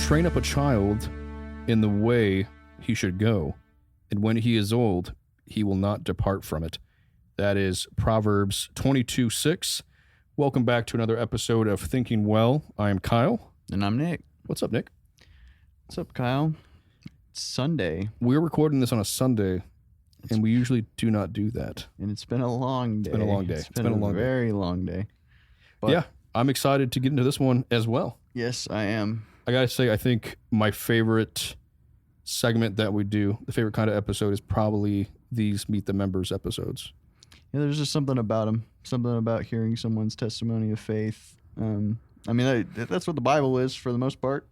train up a child in the way he should go, and when he is old, he will not depart from it. That is Proverbs 22:6. Welcome back to another episode of Thinking Well. I am Kyle. And I'm Nick. What's up, Nick? What's up, Kyle? It's Sunday. We're recording this on a Sunday, and we usually do not do that. And it's been a long day. It's been a long day. It's been a very long day. But yeah, I'm excited to get into this one as well. Yes, I am. I gotta say, I think my favorite segment that we do, the favorite kind of episode, is probably these Meet the Members episodes. Yeah, there's just something about them. Something about hearing someone's testimony of faith. That's what the Bible is for the most part.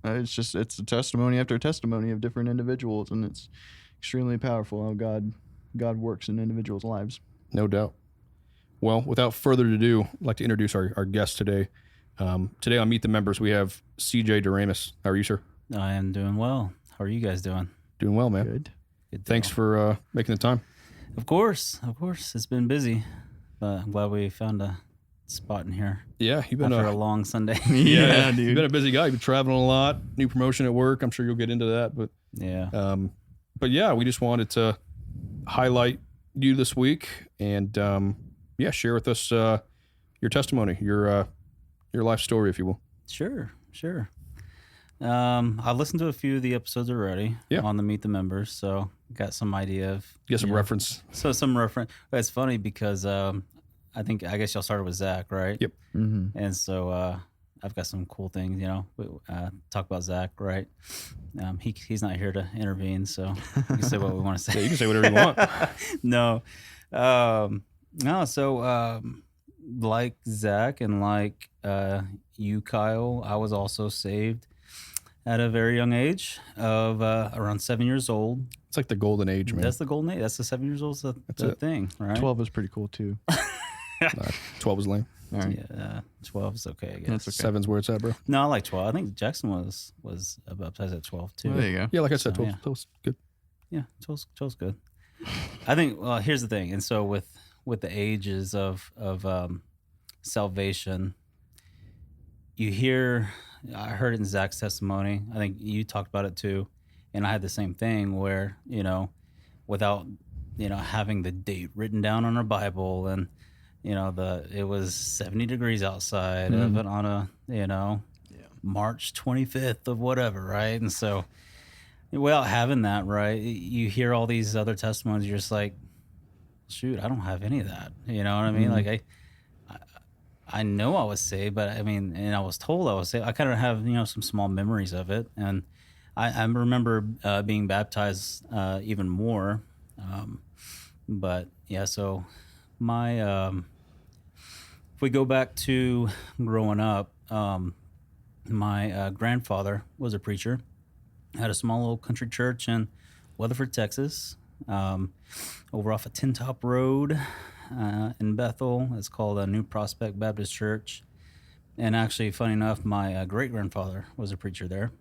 It's a testimony after testimony of different individuals, and it's extremely powerful how God works in individuals' lives. No doubt. Well, without further ado, I'd like to introduce our guest today. Today on Meet the Members, we have CJ DeRamus. How are you, sir? I am doing well. How are you guys doing? Doing well, man. Good. Thanks for making the time. Of course. It's been busy, but I'm glad we found a spot in here. Yeah, you've been after a long Sunday. Yeah, dude. You've been a busy guy. You've been traveling a lot. New promotion at work. I'm sure you'll get into that, but yeah. But yeah, we just wanted to highlight you this week and share with us your testimony, your life story, if you will. Sure. I listened to a few of the episodes already on the Meet the Members, so got some idea of some reference. So some reference. But it's funny because I guess y'all started with Zach, right? Yep. Mm-hmm. And so I've got some cool things, talk about Zach, right? He's not here to intervene, so we can say what we want to say. Yeah, you can say whatever you want. No. So like Zach and like you, Kyle, I was also saved at a very young age of around 7 years old. It's like the golden age, man. That's the golden age. That's the 7 years old thing, right? 12 is pretty cool, too. 12 is lame. All right. Yeah, 12 is okay, I guess. That's okay. 7's where it's at, bro. No, I like 12. I think Jackson was baptized at 12, too. Well, there you go. Yeah, like I said, So, 12's good. Yeah, 12's good. I think, well, here's the thing. And so with the ages of salvation, I heard it in Zach's testimony. I think you talked about it too. And I had the same thing where, without, having the date written down on our Bible and, it was 70 degrees outside of it on a, March 25th of whatever, right? And so without having that, right, you hear all these other testimonies, you're just like, shoot, I don't have any of that. You know what I mean? Like I know I was saved, but and I was told I was saved. I kind of have, some small memories of it. And I remember being baptized even more. But yeah, so if we go back to growing up, my grandfather was a preacher, had a small little country church in Weatherford, Texas, over off of Tin Top Road in Bethel. It's called a New Prospect Baptist Church. And actually, funny enough, my great-grandfather was a preacher there.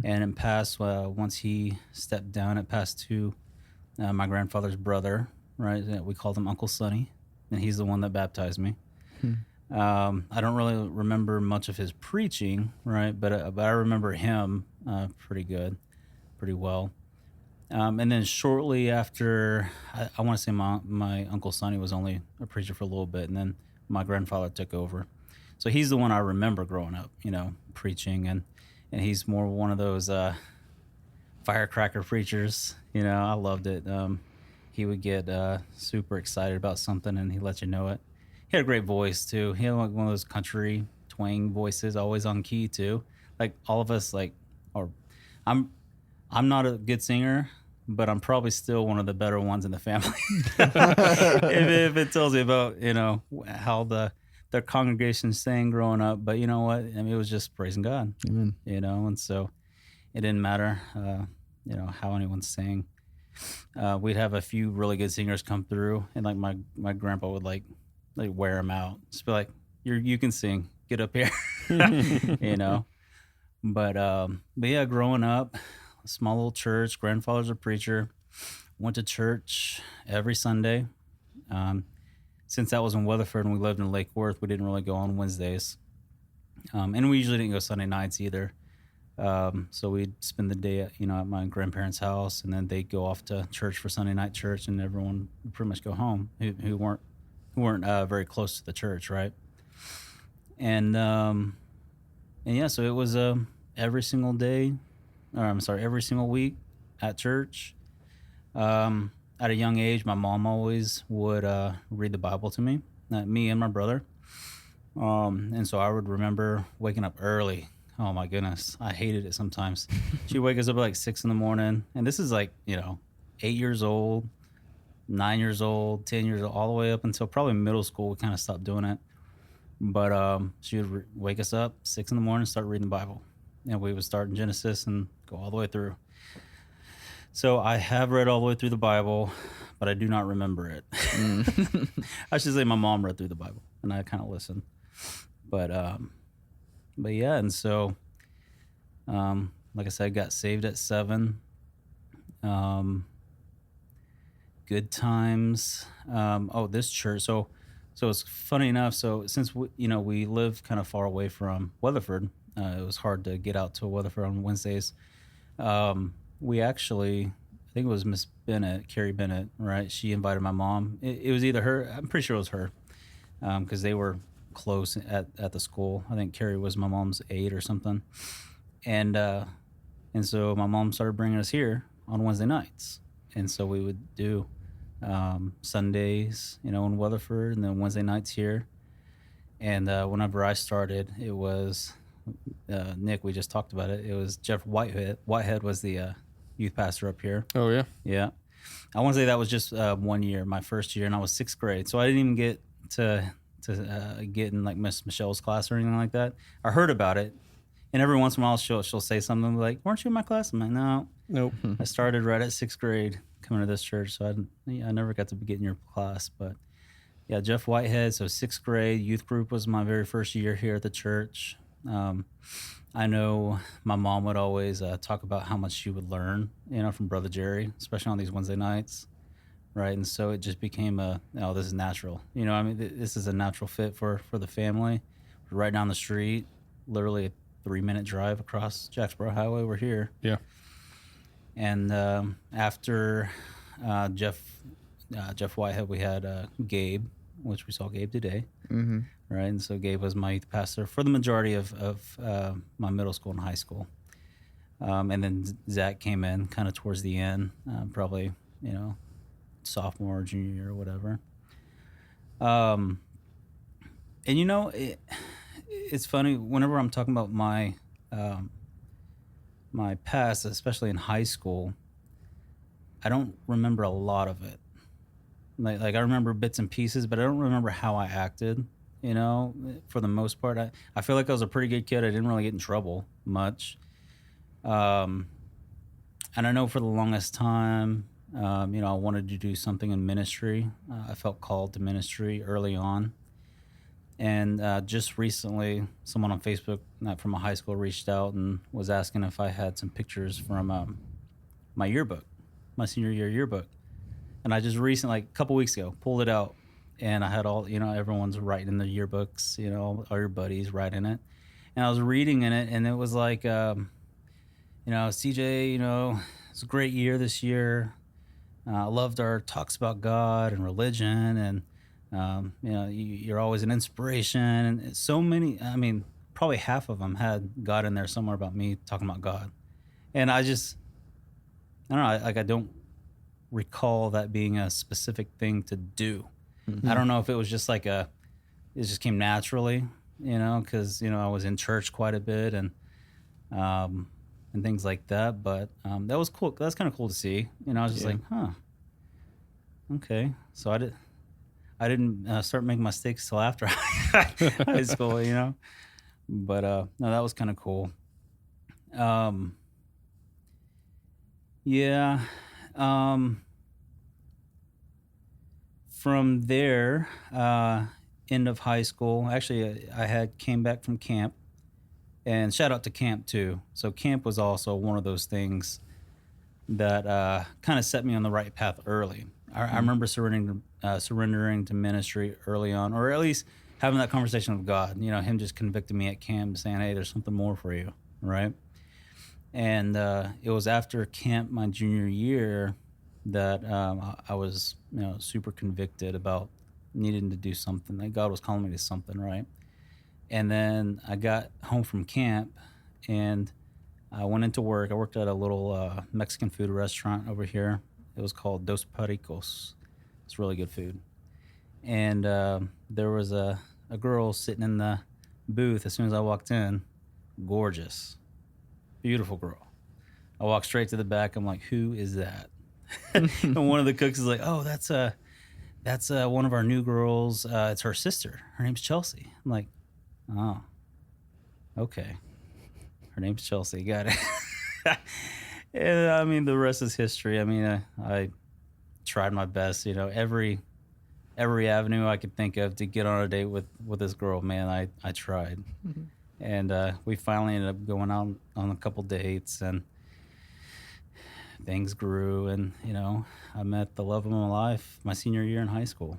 And it passed, once he stepped down, it passed to my grandfather's brother, right? We called him Uncle Sonny, and he's the one that baptized me. I don't really remember much of his preaching, right? But I remember him pretty well. And then shortly after, I want to say my Uncle Sonny was only a preacher for a little bit, and then my grandfather took over. So he's the one I remember growing up, preaching, and he's more one of those firecracker preachers. I loved it. He would get super excited about something, and he'd let you know it. He had a great voice, too. He had like one of those country twang voices, always on key, too. Like all of us, I'm not a good singer, but I'm probably still one of the better ones in the family. if it tells you about, how their congregation sang growing up. But you know what? It was just praising God. Amen. And so it didn't matter, how anyone sang. We'd have a few really good singers come through, and like my grandpa would like wear them out. Just be like, you can sing, get up here, But yeah, growing up, a small little church, grandfather's a preacher, went to church every Sunday. Since that was in Weatherford and we lived in Lake Worth, we didn't really go on Wednesdays. And we usually didn't go Sunday nights either. So we'd spend the day at my grandparents' house, and then they'd go off to church for Sunday night church, and everyone would pretty much go home who weren't very close to the church, right? And yeah, so it was every single day, or I'm sorry, every single week at church. At a young age, my mom always would read the Bible to me, me and my brother. And so I would remember waking up early. Oh my goodness, I hated it sometimes. She'd wake us up at like 6 a.m, and this is like 8 years old, 9 years old, 10 years old, all the way up until probably middle school. We kind of stopped doing it, but she would wake us up 6 a.m, and start reading the Bible, and we would start in Genesis and go all the way through. So I have read all the way through the Bible, but I do not remember it. I should say my mom read through the Bible, and I kind of listened. But yeah, and so, like I said, I got saved at 7. Good times. This church. So it's funny enough. So since we live kind of far away from Weatherford, it was hard to get out to Weatherford on Wednesdays. We actually, I think it was Miss Bennett, Carrie Bennett, right? She invited my mom. It was either her. I'm pretty sure it was her, because they were close at the school. I think Carrie was my mom's aide or something, and so my mom started bringing us here on Wednesday nights, and so we would do Sundays, in Weatherford, and then Wednesday nights here. And whenever I started, it was Nick. We just talked about it. It was Jeff Whitehead. Whitehead was the youth pastor up here. Oh yeah. Yeah. I want to say that was just 1 year, my first year, and I was 6th grade, so I didn't even get to get in like Miss Michelle's class or anything like that. I heard about it, and every once in a while she'll say something like, "Weren't you in my class?" I'm like, "No, nope." I started right at 6th grade coming to this church, so I never got to get in your class. But yeah, Jeff Whitehead. So 6th grade youth group was my very first year here at the church. I know my mom would always talk about how much she would learn, from Brother Jerry, especially on these Wednesday nights, right? And so it just became this is natural. This is a natural fit for the family. We're right down the street, literally a 3-minute drive across Jacksboro Highway. We're here. Yeah. And after Jeff Whitehead, we had Gabe, which we saw Gabe today. Mm-hmm. Right, and so Gabe was my youth pastor for the majority of my middle school and high school. And then Zach came in kind of towards the end, probably, sophomore or junior year or whatever. And, it's funny, whenever I'm talking about my my past, especially in high school, I don't remember a lot of it. Like I remember bits and pieces, but I don't remember how I acted. For the most part, I feel like I was a pretty good kid. I didn't really get in trouble much. And I know for the longest time, I wanted to do something in ministry. I felt called to ministry early on. And just recently, someone on Facebook, not from a high school, reached out and was asking if I had some pictures from my yearbook, my senior year yearbook. And I just recently, like a couple weeks ago, pulled it out. And I had all, everyone's writing in their yearbooks, all your buddies writing it. And I was reading in it, and it was like, CJ, it's a great year this year. I loved our talks about God and religion, and, you're always an inspiration. And so many, probably half of them had God in there somewhere about me talking about God. And I don't know, I don't recall that being a specific thing to do. Mm-hmm. I don't know if it was just like it just came naturally, because, I was in church quite a bit and things like that. But that was cool. That's kind of cool to see. I was just like, huh, okay. So I didn't start making mistakes till after high school, But no, that was kind of cool. Yeah. From there, end of high school, actually, I came back from camp, and shout out to camp too. So camp was also one of those things that kind of set me on the right path early. I remember surrendering to ministry early on, or at least having that conversation with God. Him just convicting me at camp, saying, "Hey, there's something more for you," right? And it was after camp my junior year that I was, super convicted about needing to do something. That God was calling me to something, right? And then I got home from camp, and I went into work. I worked at a little Mexican food restaurant over here. It was called Dos Pericos. It's really good food. And there was a girl sitting in the booth as soon as I walked in. Gorgeous. Beautiful girl. I walked straight to the back. I'm like, who is that? And one of the cooks is like, oh, that's one of our new girls. It's her sister. Her name's Chelsea. I'm like, oh, okay. Her name's Chelsea. Got it. And I mean, the rest is history. I mean, I tried my best, every avenue I could think of to get on a date with this girl. Man, I tried. Mm-hmm. And we finally ended up going out on a couple dates, and things grew. And, I met the love of my life my senior year in high school.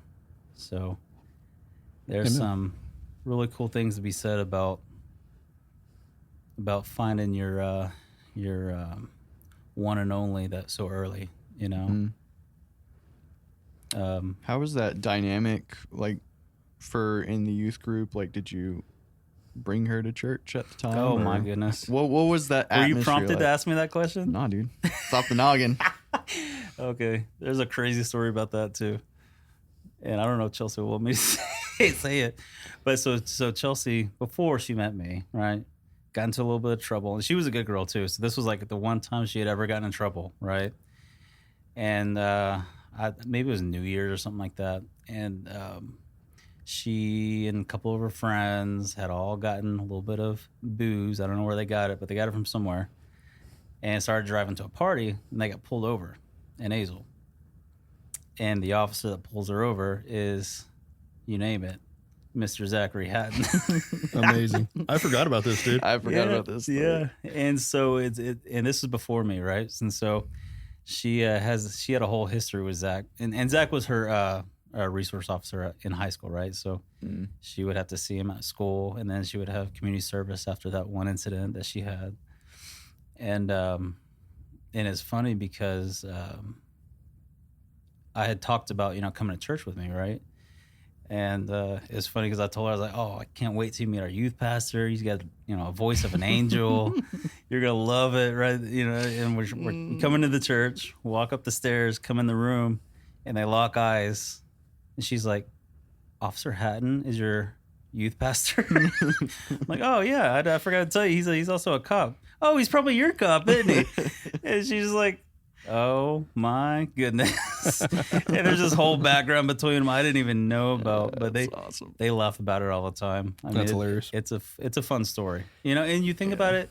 So there's some really cool things to be said about finding your one and only that so early, Mm-hmm. How was that dynamic like for in the youth group? Like, did you bring her to church at the time? Oh my goodness. What was that Were atmosphere you prompted like? to ask me that question? Nah, dude. Stop the noggin. Okay. There's a crazy story about that too. And I don't know if Chelsea will want me to say it. But so Chelsea, before she met me, right, got into a little bit of trouble. And she was a good girl too. So this was like the one time she had ever gotten in trouble, right? And maybe it was New Year's or something like that. And she and a couple of her friends had all gotten a little bit of booze. I don't know where they got it, but they got it from somewhere. And started driving to a party, and they got pulled over in Azle. And the officer that pulls her over is, you name it, Mr. Zachary Hatton. Amazing. I forgot about this, dude. I forgot about this. Yeah. And so and this is before me, right? And so she had a whole history with Zach, and Zach was her resource officer in high school, right? So she would have to see him at school, and then she would have community service after that one incident that she had. And it's funny because I had talked about coming to church with me, right? And it's funny because I told her, I was like, oh, I can't wait to meet our youth pastor. He's got a voice of an angel. You're gonna love it, right? And we're coming to the church, walk up the stairs, come in the room, and they lock eyes. And she's like, Officer Hatton is your youth pastor? I'm like, oh yeah, I forgot to tell you, he's also a cop. Oh, he's probably your cop, isn't he? And she's like, oh my goodness. And there's this whole background between them I didn't even know about, but awesome. They laugh about it all the time. That's hilarious. It's a fun story, and you think about it.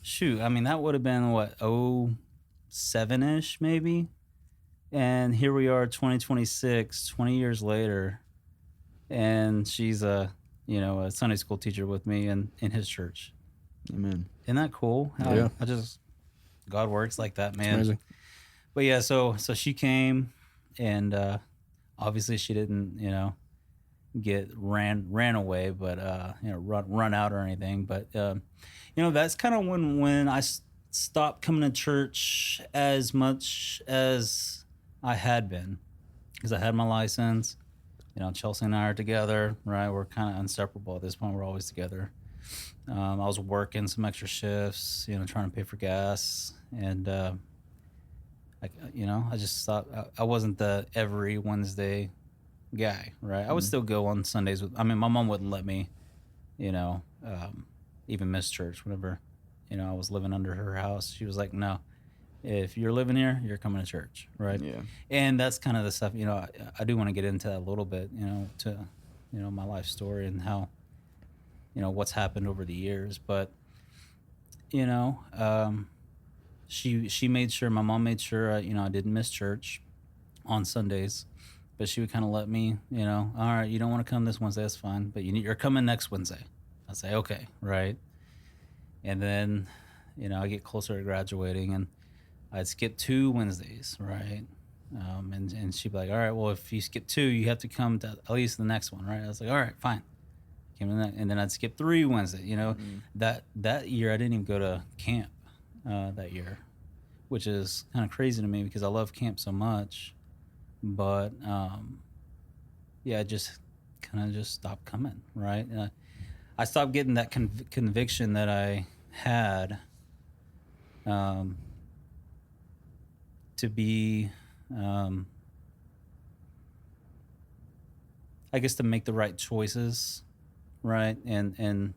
Shoot, I mean, that would have been what, 07-ish maybe, and here we are, 2026, 20 years later, and she's a Sunday school teacher with me in his church. Amen. Isn't that cool? Yeah. God works like that, man. Amazing. But yeah, so she came, and obviously she didn't, get ran away, but run out or anything. But that's kind of when I stopped coming to church as much as I had been, because I had my license. Chelsea and I are together, right? We're kind of inseparable at this point. We're always together. I was working some extra shifts, trying to pay for gas, and I just thought I wasn't the every Wednesday guy, right? I would still go on Sundays my mom wouldn't let me, even miss church whenever, I was living under her house. She was like, no, if you're living here, you're coming to church, right? Yeah. And that's kind of the stuff, I do want to get into that a little bit, to, my life story and how, what's happened over the years. But, she made sure, my mom made sure, I didn't miss church on Sundays, but she would kind of let me, all right, you don't want to come this Wednesday, that's fine, but you're coming next Wednesday. I'd say, okay, right. And then, I get closer to graduating, and I'd skip 2 Wednesdays, right? And she'd be like, all right, well, if you skip 2, you have to come to at least the next one, right? I was like, all right, fine. Came to that, and then I'd skip 3 Wednesdays. That year I didn't even go to camp. that year, which is kind of crazy to me because I love camp so much. But yeah, it just kind of just stopped coming, right? I stopped getting that conviction that I had to be, I guess, to make the right choices, right? And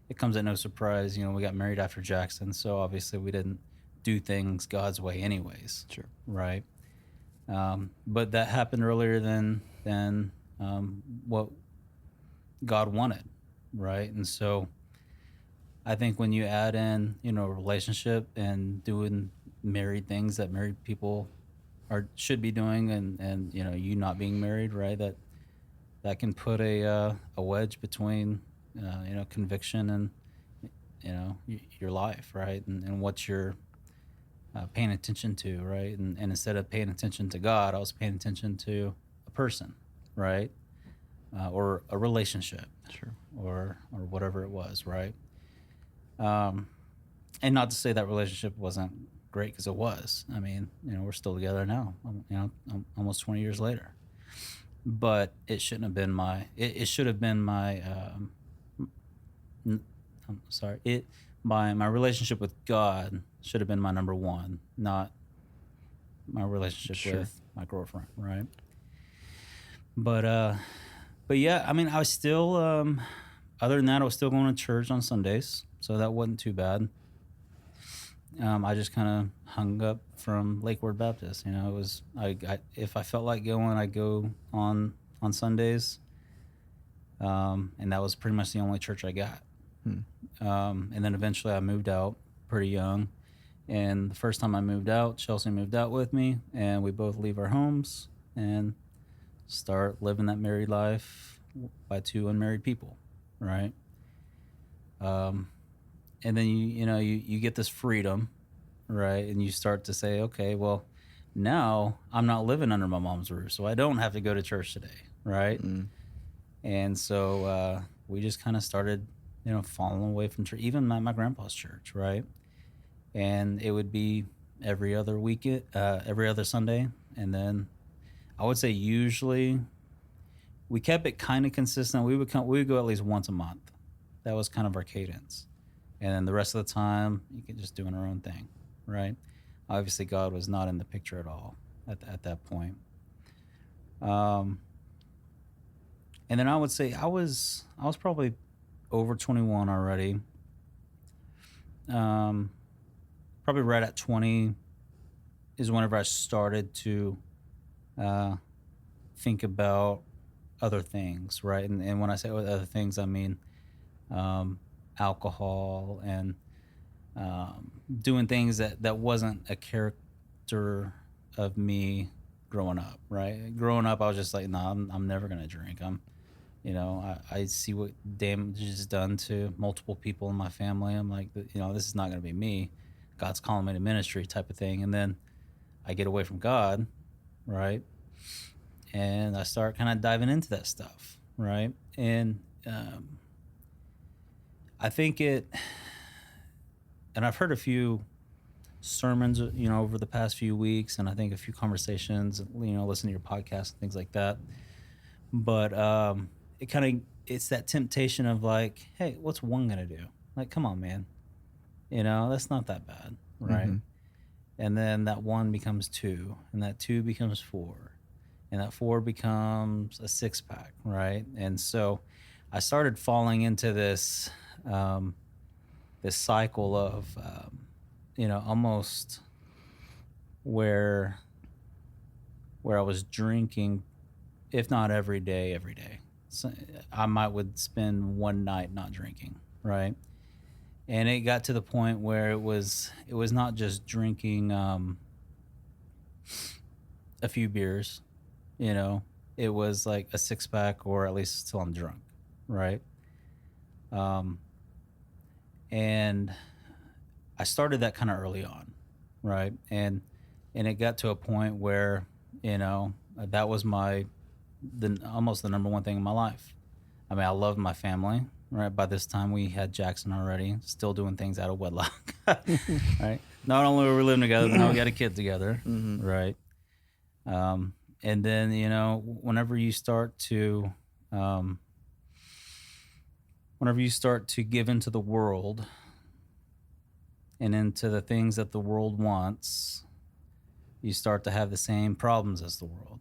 it comes at no surprise, we got married after Jackson, so obviously we didn't do things God's way anyways. Sure. Right? But that happened earlier than what God wanted, right? And so I think when you add in, a relationship and doing married things that married people should be doing, and you not being married, right? That can put a wedge between conviction and your life, right? And what you're paying attention to, right? And instead of paying attention to God, I was paying attention to a person, right? Or a relationship, Sure. or whatever it was, right? And not to say that relationship wasn't great, because it was. I mean, we're still together now, almost 20 years later. But it shouldn't have been it should have been my my relationship with God should have been my number one, not my relationship Sure. with my girlfriend, right? But yeah, I mean, I was still other than that, I was still going to church on Sundays, so that wasn't too bad. I just kind of hung up from Lake Word Baptist. It was if I felt like going, I'd go on Sundays, and that was pretty much the only church I got. And then eventually I moved out pretty young, and the first time I moved out, Chelsea moved out with me, and we both leave our homes and start living that married life by two unmarried people, right? And then you get this freedom, right? And you start to say, okay, well, now I'm not living under my mom's roof, so I don't have to go to church today, right? And so we just kind of started, falling away from church, even my grandpa's church, right? And it would be every other weekend, every other Sunday, and then I would say usually we kept it kind of consistent. We would go at least once a month. That was kind of our cadence. And then the rest of the time, you can just doing our own thing, right? Obviously, God was not in the picture at all at that point. And then I would say I was probably over 21 already. Probably right at 20 is whenever I started to think about other things, right? And when I say other things, I mean alcohol and doing things that wasn't a character of me growing up, right? Growing up, I was just like, no, I'm never gonna drink. I see what damage is done to multiple people in my family. I'm like, this is not gonna be me. God's calling me to ministry, type of thing. And then I get away from God, right? And I start kind of diving into that stuff, right? And I think and I've heard a few sermons, over the past few weeks, and I think a few conversations, listen to your podcast and things like that. But it's that temptation of like, hey, what's one gonna do? Like, come on, man. That's not that bad, right? Mm-hmm. And then that one becomes two, and that two becomes four, and that four becomes a 6-pack, right? And so I started falling into this cycle of almost where I was drinking, if not every day. So I would spend one night not drinking, right? And it got to the point where it was not just drinking a few beers, it was like a 6-pack, or at least till I'm drunk, right? And I started that kind of early on, right? And it got to a point where, that was almost the number one thing in my life. I mean, I loved my family, right? By this time we had Jackson already, still doing things out of wedlock, right? not only were we living together, but now we got a kid together, Mhm. right? And then, you know, whenever you start to give into the world and into the things that the world wants, you start to have the same problems as the world,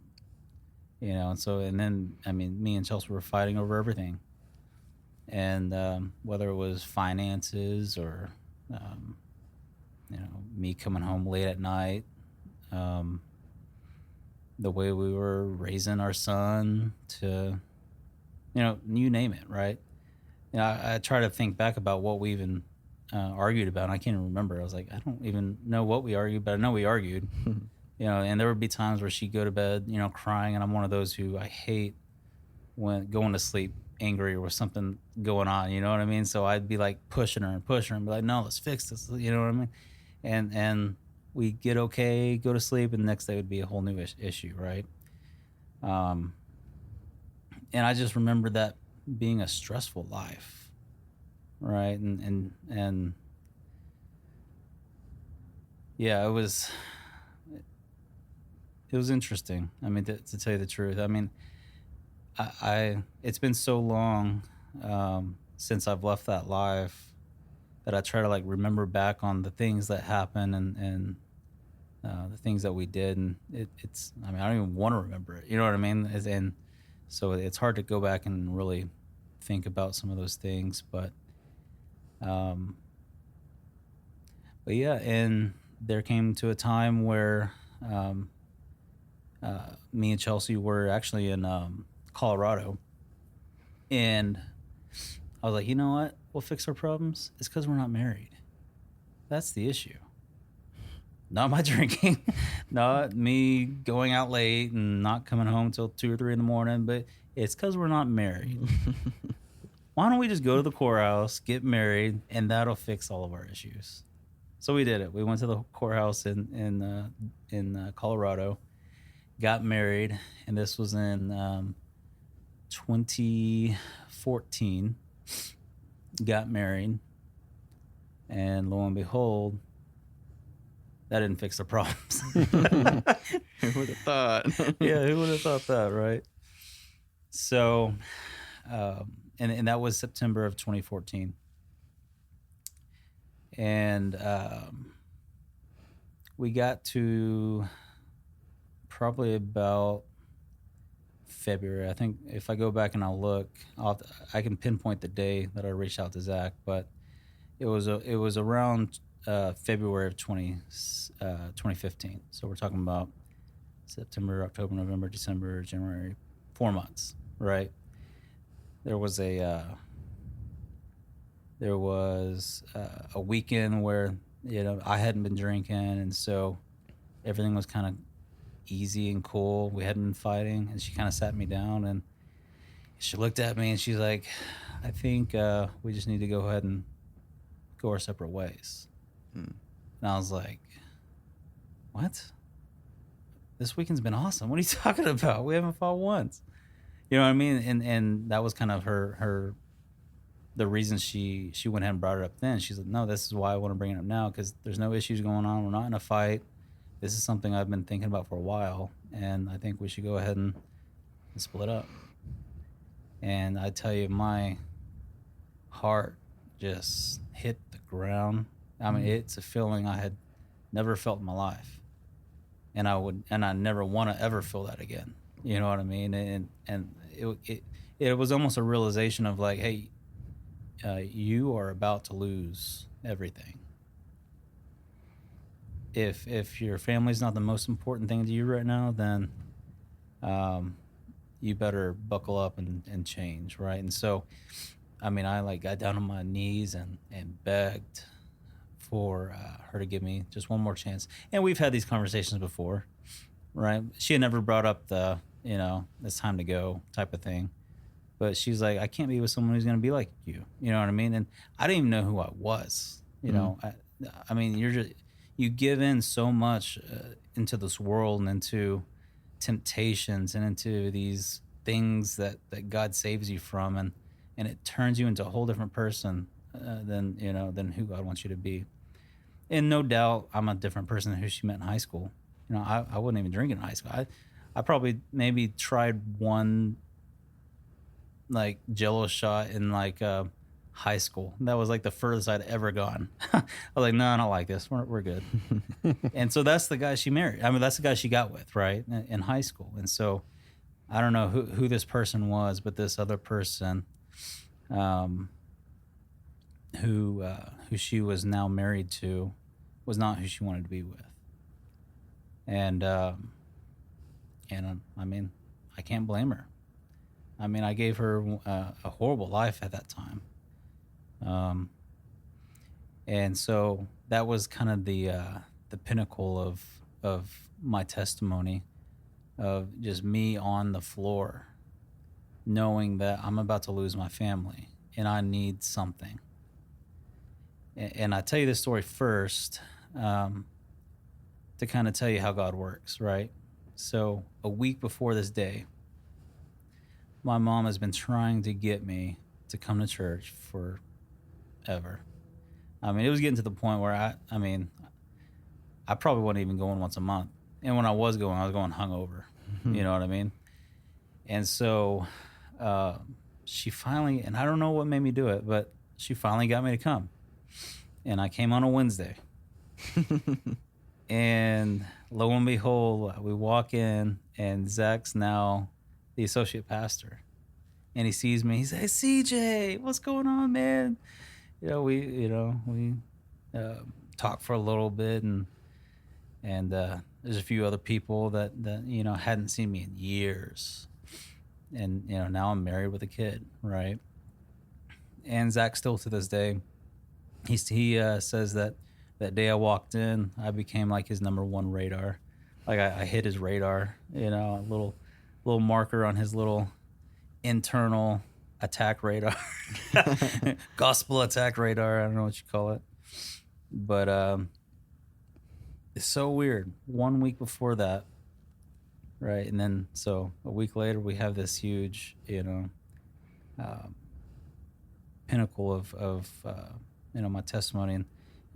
you know. And then, I mean, me and Chelsea were fighting over everything, and whether it was finances or you know, me coming home late at night, the way we were raising our son, to, you know, you name it, right? You know, I try to think back about what we even argued about. And I can't even remember. I was like, I don't even know what we argued, but I know we argued. You know, and there would be times where she'd go to bed, you know, crying, and I'm one of those who I hate when going to sleep angry or with something going on. You know what I mean? So I'd be like pushing her and be like, no, let's fix this. You know what I mean? And we get okay, go to sleep, and the next day would be a whole new issue, right? And I just remember that being a stressful life, right? And yeah, it was interesting. I mean, to tell you the truth, I mean, I it's been so long since I've left that life that I try to like remember back on the things that happened and the things that we did, and it's, I mean, I don't even want to remember it. You know what I mean? And so it's hard to go back and really think about some of those things, but yeah, and there came to a time where me and Chelsea were actually in Colorado, and I was like, you know what? We'll fix our problems. It's because we're not married. That's the issue. Not my drinking, not me going out late and not coming home till 2 or 3 in the morning, but it's because we're not married. Why don't we just go to the courthouse, get married, and that'll fix all of our issues? So we did it. We went to the courthouse in Colorado, got married, and this was in 2014. Got married, and lo and behold, that didn't fix the problems. Who would have thought? Yeah, who would have thought that, right? So, and that was September of 2014. And we got to probably about February. I think if I go back and I'll look, I can pinpoint the day that I reached out to Zach, but it was around February of 2015. So we're talking about September, October, November, December, January, 4 months, right? There was a weekend where, you know, I hadn't been drinking, and so everything was kind of easy and cool. We hadn't been fighting, and she kind of sat me down, and she looked at me, and she's like, I think we just need to go ahead and go our separate ways. And I was like, what? This weekend's been awesome. What are you talking about? We haven't fought once. You know what I mean? And that was kind of the reason she went ahead and brought it up then. She's like, no, this is why I want to bring it up now, because there's no issues going on. We're not in a fight. This is something I've been thinking about for a while, and I think we should go ahead and split up. And I tell you, my heart just hit the ground. I mean, it's a feeling I had never felt in my life, and I never want to ever feel that again. You know what I mean? And it was almost a realization of like, hey, you are about to lose everything. If your family's not the most important thing to you right now, then you better buckle up and change, right? And so, I mean, I like got down on my knees and begged for her to give me just one more chance. And we've had these conversations before, right? She had never brought up the, you know, it's time to go type of thing. But she's like, I can't be with someone who's going to be like you. You know what I mean? And I didn't even know who I was. You know, I mean, you give in so much into this world and into temptations and into these things that God saves you from, and it turns you into a whole different person than who God wants you to be. And no doubt, I'm a different person than who she met in high school. You know, I wasn't even drinking in high school. I probably maybe tried one like Jello shot in like high school. That was like the furthest I'd ever gone. I was like, no, I don't like this. We're good. And so that's the guy she married. I mean, that's the guy she got with, right, in high school. And so I don't know who this person was, but this other person, who she was now married to, was not who she wanted to be with. And I mean, I can't blame her. I mean, I gave her a horrible life at that time. And so that was kind of the pinnacle of my testimony, of just me on the floor, knowing that I'm about to lose my family and I need something. And I tell you this story first to kind of tell you how God works, right? So a week before this day, my mom has been trying to get me to come to church forever. I mean, it was getting to the point where I probably wasn't even going once a month. And when I was going hungover. You know what I mean? And so she finally, and I don't know what made me do it, but she finally got me to come. And I came on a Wednesday. And lo and behold, we walk in, and Zach's now the associate pastor. And he sees me. He says, "Hey, CJ, what's going on, man?" We talked for a little bit, and there's a few other people that hadn't seen me in years. And now I'm married with a kid, right? And Zach still to this day, he says that day I walked in, I became like his number one radar. Like I hit his radar, a little marker on his little internal attack radar, gospel attack radar. I don't know what you call it, but it's so weird. 1 week before that, right, and then so a week later we have this huge, pinnacle of my testimony, and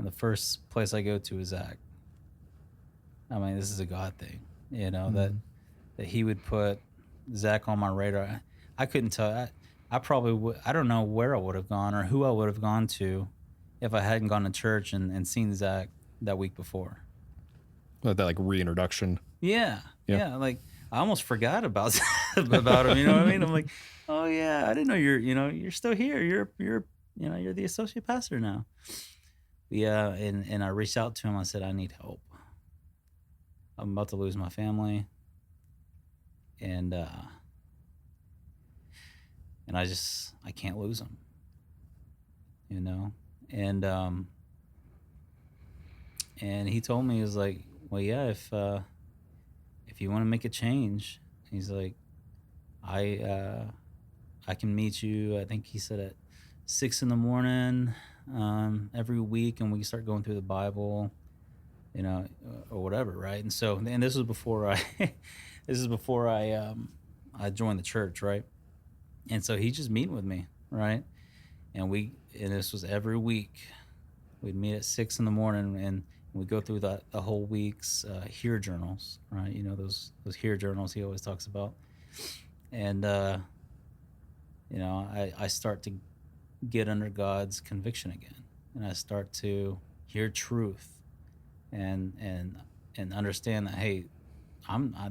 the first place I go to is Zach. I mean, this is a God thing, that he would put Zach on my radar. I couldn't tell. I probably would. I don't know where I would have gone or who I would have gone to if I hadn't gone to church and seen Zach that week before. That like reintroduction. Yeah. Like I almost forgot about about him. You know what I mean? I'm like, oh yeah, I didn't know you're still here. You're the associate pastor now. Yeah, and I reached out to him. I said, I need help. I'm about to lose my family, and I can't lose them. And he told me, he was like, well, yeah, if you want to make a change, he's like, I can meet you. I think he said at 6 a.m. Every week, and we start going through the Bible, or whatever, right? And so, and this was before I joined the church, right? And so he's just meeting with me, right? And this was every week. We'd meet at 6 a.m. and we go through the whole week's hear journals, right? Those hear journals he always talks about. And I start to get under God's conviction again, and I start to hear truth and understand that, hey,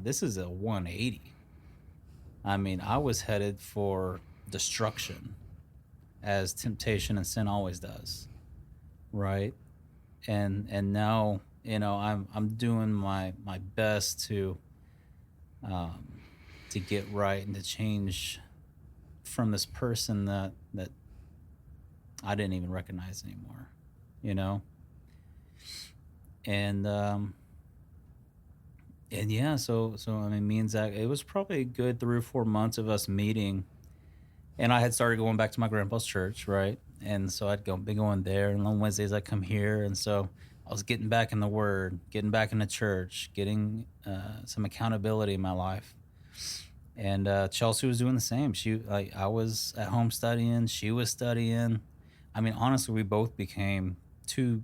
this is a 180. I mean, I was headed for destruction, as temptation and sin always does, right? And now, I'm doing my best to get right and to change from this person that I didn't even recognize anymore, And yeah, so I mean, me and Zach, it was probably a good 3 or 4 months of us meeting, and I had started going back to my grandpa's church, right? And so I'd be going there, and on Wednesdays I'd come here, and so I was getting back in the Word, getting back into church, getting some accountability in my life. And Chelsea was doing the same. I was at home studying, she was studying. I mean, honestly, we both became two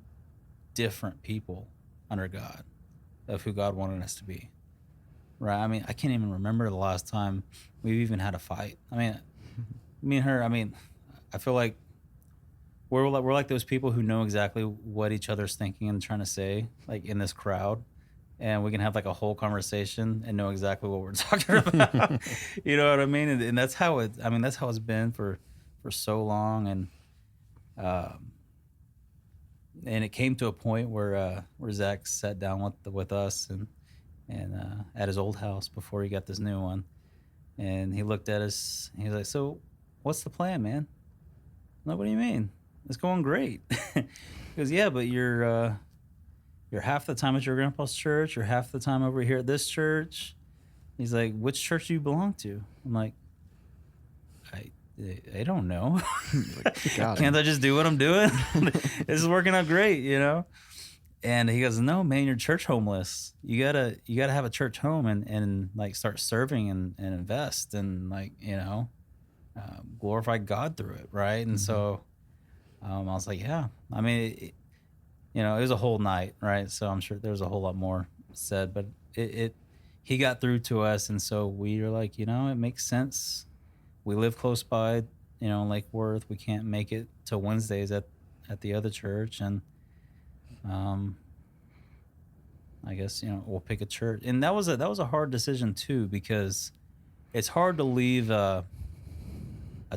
different people under God, of who God wanted us to be. Right? I mean, I can't even remember the last time we've even had a fight. I mean, me and her, I mean, I feel like we're like those people who know exactly what each other's thinking and trying to say, like in this crowd, and we can have like a whole conversation and know exactly what we're talking about. You know what I mean? And that's how it. I mean, that's how it's been for so long, and it came to a point where Zach sat down with us and at his old house before he got this new one, and he looked at us. And he was like, "So, what's the plan, man?" I'm like, "What do you mean? It's going great." He goes, "Yeah, but you're half the time at your grandpa's church. You're half the time over here at this church." He's like, "Which church do you belong to?" I'm like, I don't know. Can't I just do what I'm doing? This is working out great, you know? And he goes, "No, man, you're church homeless. You gotta have a church home and like start serving and invest and like, you know, glorify God through it." Right. And so I was like, yeah, I mean, you know, it was a whole night. Right. So I'm sure there was a whole lot more said, but he got through to us. And so we were like, you know, it makes sense. We live close by, you know, Lake Worth. We can't make it to Wednesdays at the other church. And I guess, you know, we'll pick a church. And that was a hard decision too, because it's hard to leave a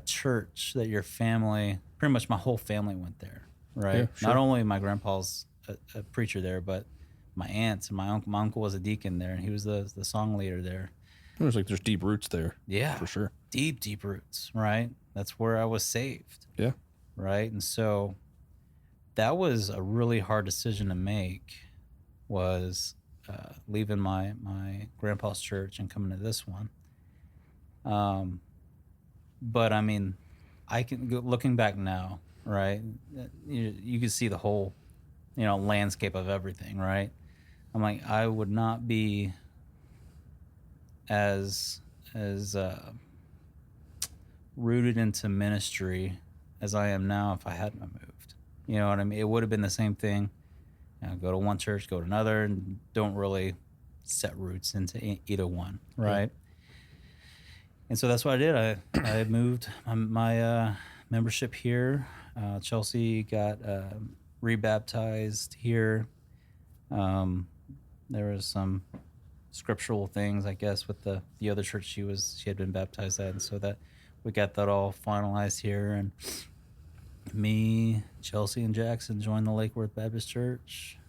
church that your family, pretty much my whole family went there, right? Yeah, sure. Not only my grandpa's a preacher there, but my aunts and my uncle. My uncle was a deacon there, and he was the song leader there. There's deep roots there. Yeah, for sure. Deep roots, right? That's where I was saved. Yeah. Right. And so that was a really hard decision to make, was leaving my grandpa's church and coming to this one. But I mean, looking back now, right? You can see the whole, you know, landscape of everything, right? I'm like, I would not be as rooted into ministry as I am now if I hadn't moved. You know what I mean? It would have been the same thing. You know, go to one church, go to another, and don't really set roots into either one, right? Yeah. And so that's what I did. I moved my membership here. Chelsea got rebaptized here. There was some scriptural things, I guess, with the other church she had been baptized at, and so that we got that all finalized here. And me, Chelsea, and Jackson joined the Lake Worth Baptist Church.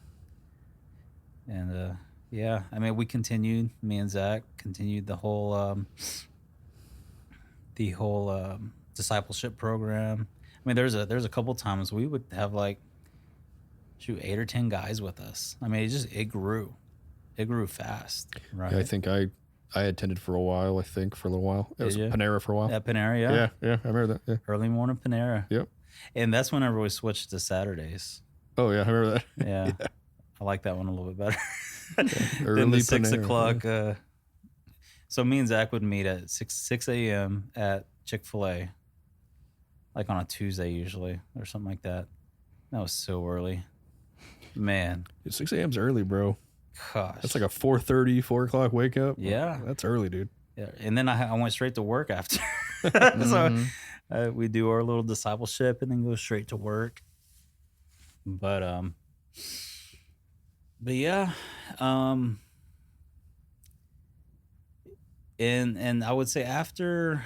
And yeah, I mean, me and Zach continued the whole discipleship program. I mean, there's a couple times we would have like 8 or 10 guys with us. I mean, it grew fast, right? Yeah, I think I attended for a while. I think for a little while. It was Panera for a while. Yeah, Panera. Yeah, I remember that. Yeah. Early morning Panera. Yep. And that's whenever we switched to Saturdays. Oh yeah, I remember that. Yeah. I like that one a little bit better Early than the 6 Panera, o'clock. yeah. So me and Zach would meet at 6 a.m. at Chick-fil-A, like on a Tuesday usually, or something like that. That was so early. Man. 6 a.m.'s early, bro. Gosh. That's like a 4:30, 4 o'clock wake up. Yeah. That's early, dude. Yeah. And then I went straight to work after. So we do our little discipleship and then go straight to work. But yeah. And I would say after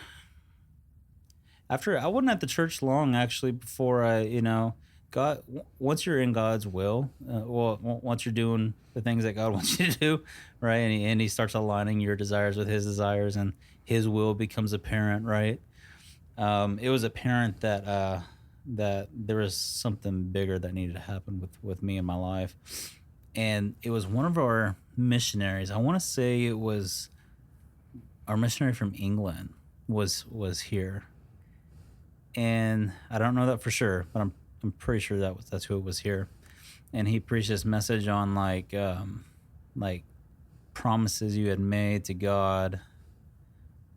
I wasn't at the church long actually before I, you know, God, once you're in God's will, once you're doing the things that God wants you to do, right? And he starts aligning your desires with his desires and his will becomes apparent, right? It was apparent that there was something bigger that needed to happen with me in my life. And it was one of our missionaries. I want to say it was our missionary from England was here. And I don't know that for sure, but I'm pretty sure that's who it was here. And he preached this message on like promises you had made to God,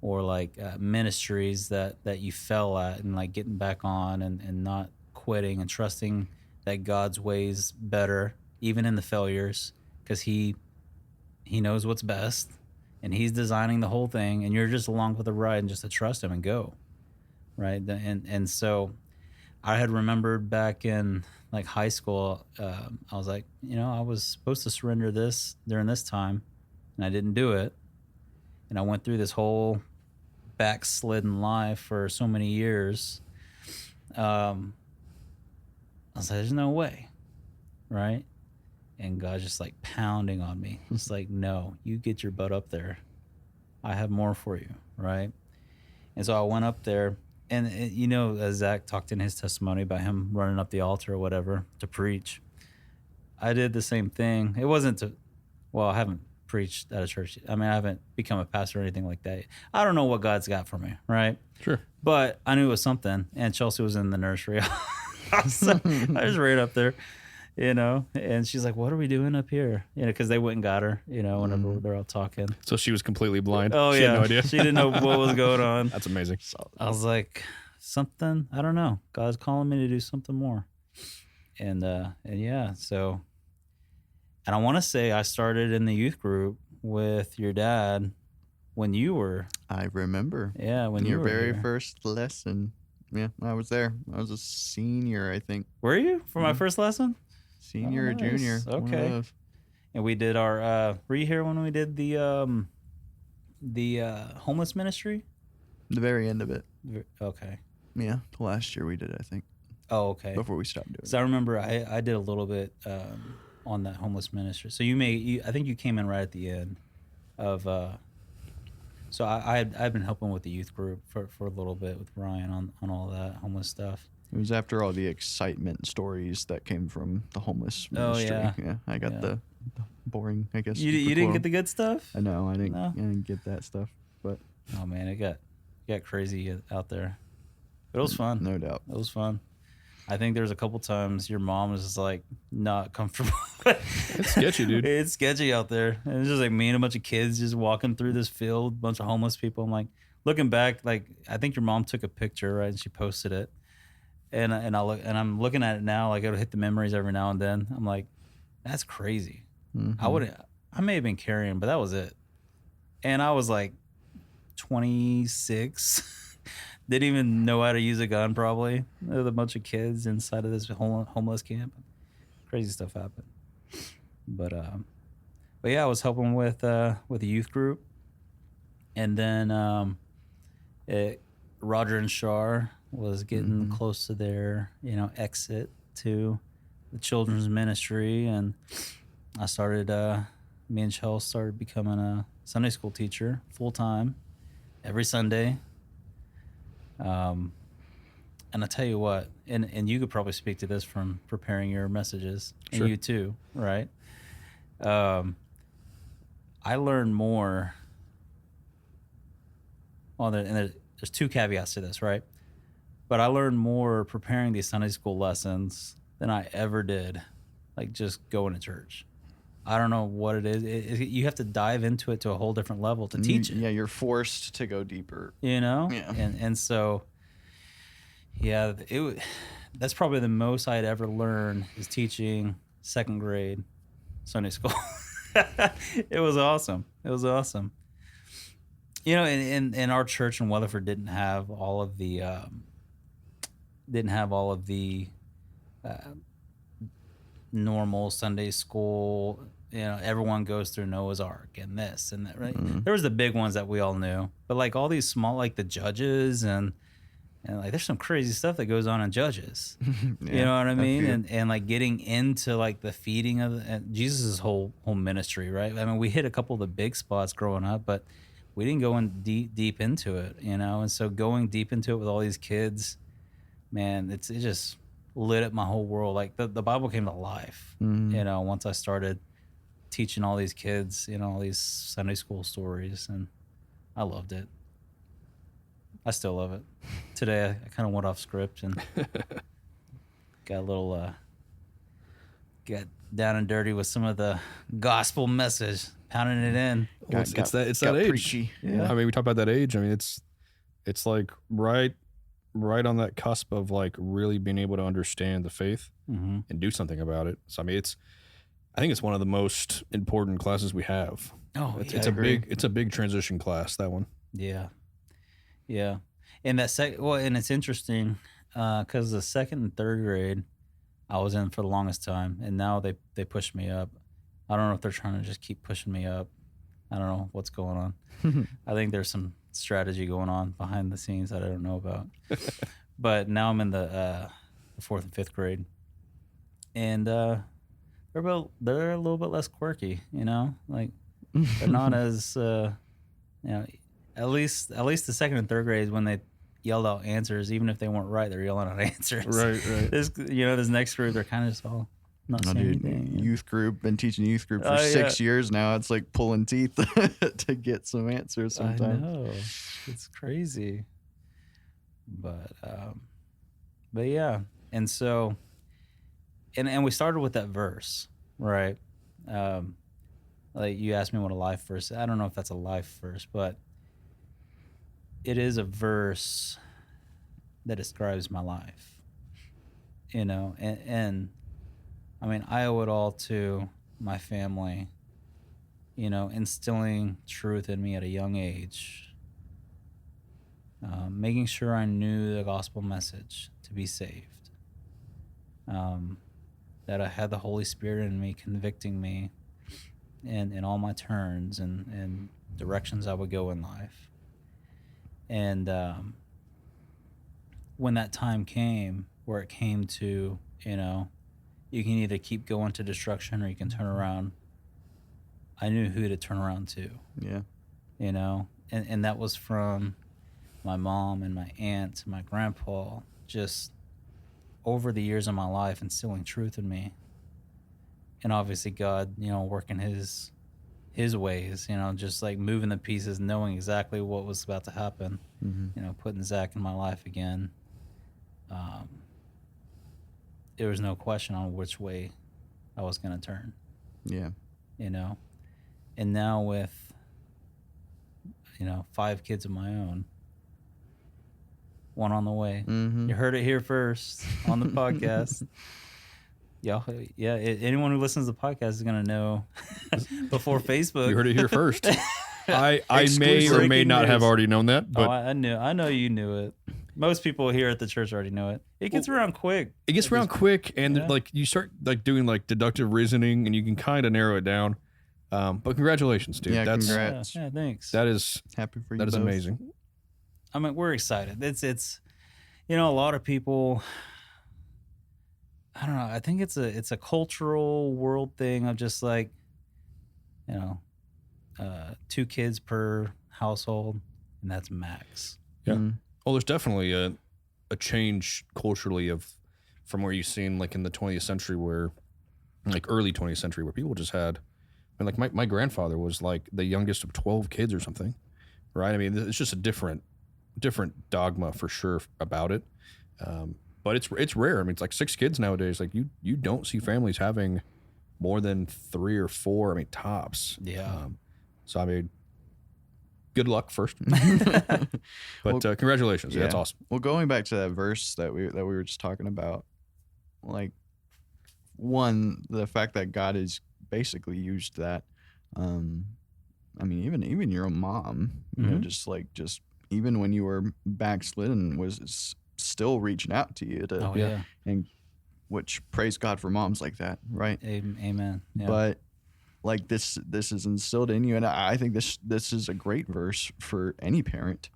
or like ministries that you fell at, and like getting back on and not quitting and trusting that God's ways better even in the failures, because he knows what's best, and he's designing the whole thing, and you're just along for the ride and just to trust him and go, right? And so I had remembered back in like high school, I was like, I was supposed to surrender this during this time, and I didn't do it, and I went through this whole backslidden life for so many years. I was like, there's no way, right? And God's just like pounding on me. It's like, no, you get your butt up there. I have more for you, right? And so I went up there, and as Zach talked in his testimony about him running up the altar or whatever to preach, I did the same thing. It wasn't I haven't preached at a church. I mean, I haven't become a pastor or anything like that. I don't know what God's got for me, right? Sure. But I knew it was something, and Chelsea was in the nursery. So I just ran up there, and she's like, what are we doing up here? Because they went and got her, whenever they're all talking. So she was completely blind. Oh, She yeah. had no idea. She didn't know what was going on. That's amazing. I was like, something, I don't know. God's calling me to do something more. And yeah, so, and I want to say I started in the youth group with your dad when you were. I remember. Yeah, when you your were very here. first lesson. Yeah, I was there. I was a senior, I think. Were you for my first lesson? Senior or nice. junior. one of Okay. those. And we did our. Were you here when we did the homeless ministry? The very end of it. Okay. Yeah, last year we did, I think, Oh, okay. before we stopped doing it. So I remember I did a little bit on that homeless ministry. So I think you came in right at the end of. So I've been helping with the youth group for a little bit with Ryan on all that homeless stuff. It was after all the excitement stories that came from the homeless Oh, ministry. yeah. I got Yeah. the boring, I guess. You didn't get the good stuff? I know, I didn't. No? I didn't get that stuff, but Oh man, it got crazy out there. But it was fun. no doubt. It was fun. I think there's a couple times your mom was just like not comfortable. It's sketchy, dude. It's sketchy out there. And it's just like me and a bunch of kids just walking through this field, bunch of homeless people. I'm like, looking back, like I think your mom took a picture, right? And she posted it. And I'm looking at it now, like it'll hit the memories every now and then. I'm like, that's crazy. Mhm. I may have been carrying, but that was it. And I was like 26. Didn't even know how to use a gun, probably. There was a bunch of kids inside of this homeless camp. Crazy stuff happened. But yeah, I was helping with the youth group. And then Roger and Shar was getting close to their, exit to the children's ministry. And I started, me and Chell started becoming a Sunday school teacher full-time every Sunday. And I tell you what, and you could probably speak to this from preparing your messages, Sure. and you too, right? I learned more. Well, there's two caveats to this, right? But I learned more preparing these Sunday school lessons than I ever did, like just going to church. I don't know what it is. You have to dive into it to a whole different level to teach it. Yeah, you're forced to go deeper. Yeah. And so, yeah, that's probably the most I'd ever learned is teaching second grade Sunday school. It was awesome. And our church in Weatherford didn't have all of the normal Sunday school. Everyone goes through Noah's Ark and this and that, right? There was the big ones that we all knew, but like all these small, like the Judges and like there's some crazy stuff that goes on in Judges. You know what I mean? And like getting into like the feeding of Jesus' whole ministry, right? I mean, we hit a couple of the big spots growing up, but we didn't go in deep into it, And so going deep into it with all these kids, man, it just lit up my whole world. Like the Bible came to life, once I started teaching all these kids, all these Sunday school stories, and I loved it. I still love it. Today I kind of went off script and got a little got down and dirty with some of the gospel message, pounding it in. Well, it's that age. Preachy. Yeah. I mean, we talk about that age. I mean, it's like right on that cusp of like really being able to understand the faith Mm-hmm. and do something about it. So I mean, I think it's one of the most important classes we have. Oh, It's, yeah, it's I a agree. big, it's a big transition class, that one. Yeah, yeah. And and it's interesting because the second and third grade I was in for the longest time, and now they pushed me up. I don't know if they're trying to just keep pushing me up. I don't know what's going on. I think there's some strategy going on behind the scenes that I don't know about. But now I'm in the fourth and fifth grade, and they're a little bit less quirky. Like they're not as at least the second and third grades when they yelled out answers, even if they weren't right, they're yelling out answers. Right. This next group, they're kind of just all not Oh, saying dude, anything. youth group, been teaching youth group for Oh, 6 years now. It's like pulling teeth to get some answers I sometimes. know, it's crazy, but yeah, and so and we started with that verse, right? Like you asked me what a life verse. I don't know if that's a life verse, but it is a verse that describes my life, and I mean, I owe it all to my family, instilling truth in me at a young age, making sure I knew the gospel message to be saved, that I had the Holy Spirit in me convicting me in all my turns and directions I would go in life. And when that time came where it came to, you can either keep going to destruction or you can turn around, I knew who to turn around to. Yeah. And that was from my mom and my aunt and my grandpa, just over the years of my life instilling truth in me. And obviously God, working his ways, just like moving the pieces, knowing exactly what was about to happen, putting Zach in my life again. There was no question on which way I was going to turn. Yeah. And now with, 5 kids of my own, one on the way. Mm-hmm. You heard it here first on the podcast. Yeah, anyone who listens to the podcast is going to know before Facebook. You heard it here first. I may Exclusive or may breaking not have news. already known that, but I know you knew it. Most people here at the church already know it. It gets around quick. it gets around quick, and Yeah. like you start like doing like deductive reasoning, and you can kind of narrow it down. But congratulations, dude. Yeah, That's congrats. Yeah, thanks. that is Happy for you. that is both. amazing. I mean, we're excited. It's a lot of people, I don't know, I think it's a cultural world thing of just like, 2 kids per household, and that's max. Yeah. Mm. Well, there's definitely a change culturally from where you've seen like in the 20th century, where like early 20th century, where people just had, and like my grandfather was like the youngest of 12 kids or something, right? I mean, it's just a different dogma for sure about it. But it's rare. I mean, it's like 6 kids nowadays. Like you don't see families having more than 3 or 4. I mean, tops. Yeah. So I mean, good luck first. But congratulations. Yeah, that's awesome. Well, going back to that verse that we were just talking about, like, one, the fact that God has basically used that. I mean, even your own mom, just even when you were backslidden, was still reaching out to you to, Oh yeah. and which praise God for moms like that, right? Amen. Yeah. But like this is instilled in you, and I think this is a great verse for any parent,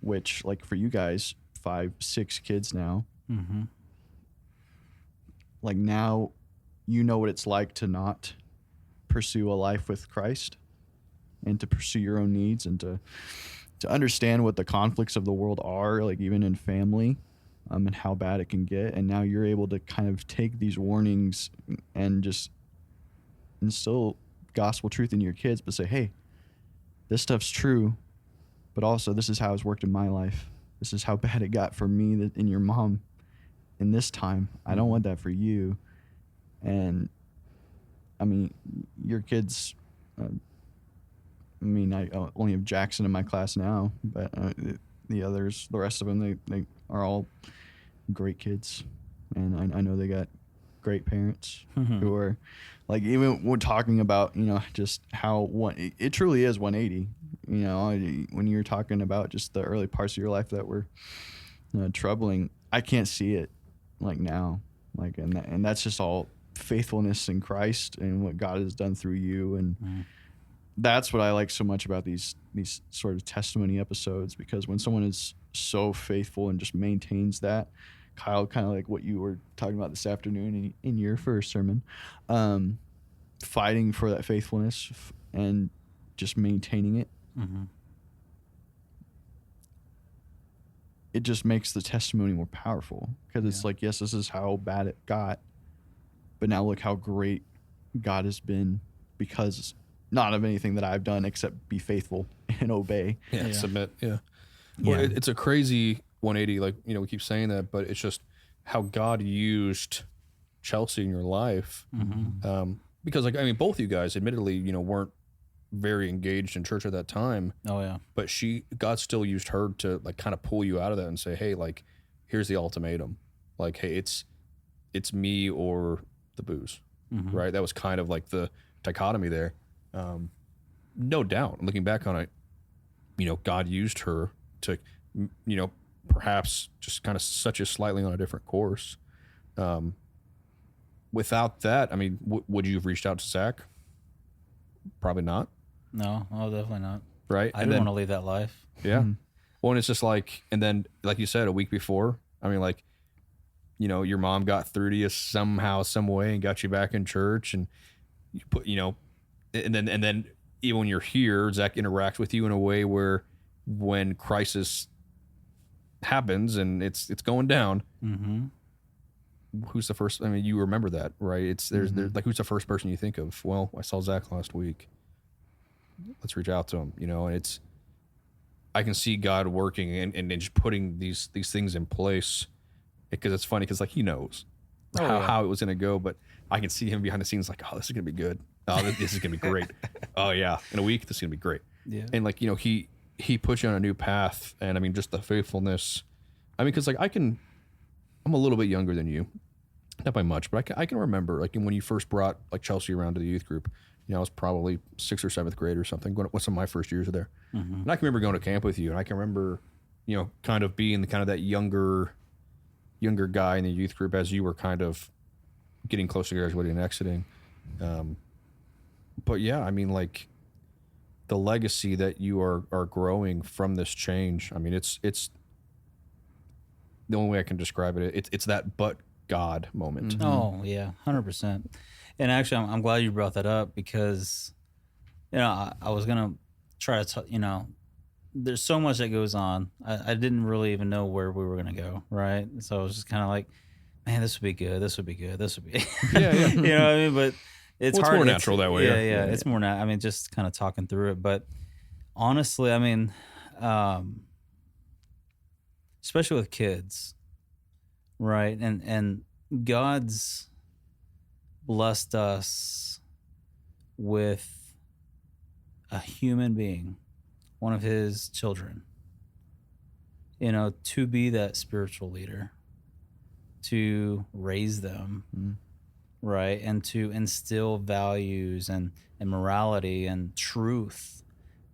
which like for you guys, 5, 6 kids now, mm-hmm. like now you know what it's like to not pursue a life with Christ and to pursue your own needs and to understand what the conflicts of the world are, like even in family, and how bad it can get. And now you're able to kind of take these warnings and just instill gospel truth in your kids, but say, hey, this stuff's true, but also this is how it's worked in my life. This is how bad it got for me and your mom in this time. I don't want that for you. And I mean, your kids, I only have Jackson in my class now, but the rest of them, they are all great kids. And I know they got great parents Mhm. who are like, even we're talking about, just how it truly is 180. When you're talking about just the early parts of your life that were troubling, I can't see it like now, like, and that's just all faithfulness in Christ and what God has done through you. And that's what I like so much about these sort of testimony episodes, because when someone is so faithful and just maintains that, Kyle, kind of like what you were talking about this afternoon in your first sermon, fighting for that faithfulness and just maintaining it. Mm-hmm. It just makes the testimony more powerful, because it's like, yes, this is how bad it got, but now look how great God has been, because not of anything that I've done except be faithful and obey. Yeah. Submit. Yeah. Well, it's a crazy 180. Like, we keep saying that, but it's just how God used Chelsea in your life. Mm-hmm. Because, like, I mean, both you guys, admittedly, weren't very engaged in church at that time. Oh yeah. But God still used her to, like, kind of pull you out of that and say, hey, like, here's the ultimatum. Like, hey, it's me or the booze, right? That was kind of like the dichotomy there. No doubt, looking back on it, God used her to, perhaps just kind of set you slightly on a different course. Without that, I mean, would you have reached out to Zach? Probably not. No, definitely not. Right? I didn't want to leave that life. Yeah. Well, and it's just like, and then, like you said, a week before, I mean, like, your mom got through to you somehow, some way, and got you back in church, and you put, and then even when you're here, Zach interacts with you in a way where when crisis happens and it's going down, who's the first? I mean, you remember that, right? There's like, who's the first person you think of? Well, I saw Zach last week. Let's reach out to him, and I can see God working and just putting these things in place, because it's funny, because like he knows how it was going to go, but I can see him behind the scenes like, oh, this is going to be good. Oh, this is going to be great. Oh yeah. In a week, this is going to be great. Yeah. And like, he put you on a new path, and I mean, just the faithfulness. I mean, because like I'm a little bit younger than you, not by much, but I can remember like when you first brought like Chelsea around to the youth group. I was probably 6th or 7th grade or something. What's some of my first years there, and I can remember going to camp with you, and I can remember, kind of being the kind of that younger guy in the youth group as you were kind of getting close to graduating and exiting. But yeah, I mean, like, the legacy that you are growing from this change. I mean, it's the only way I can describe it. It's that but God moment. Oh yeah, 100%. And actually, I'm glad you brought that up, because, I was gonna try to, there's so much that goes on. I didn't really even know where we were gonna go, right? So I was just kind of like, man, this would be good. This would be good. This would be, Yeah. you know what I mean? But it's hard. More natural that way. Yeah. It's more I mean, just kind of talking through it. But honestly, I mean, especially with kids, right? And God's blessed us with a human being, one of his children, to be that spiritual leader, to raise them, right? And to instill values and morality and truth,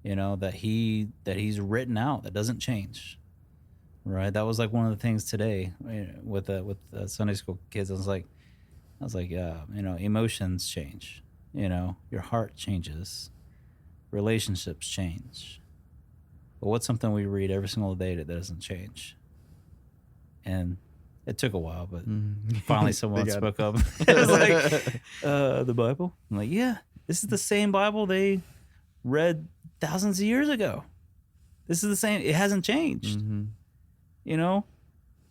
that he's written out, that doesn't change, right? That was like one of the things today with the Sunday school kids. I was like, emotions change, your heart changes, relationships change. But what's something we read every single day that doesn't change? And it took a while, but finally someone spoke up. It was like, the Bible? I'm like, yeah, this is the same Bible they read thousands of years ago. This is the same. It hasn't changed.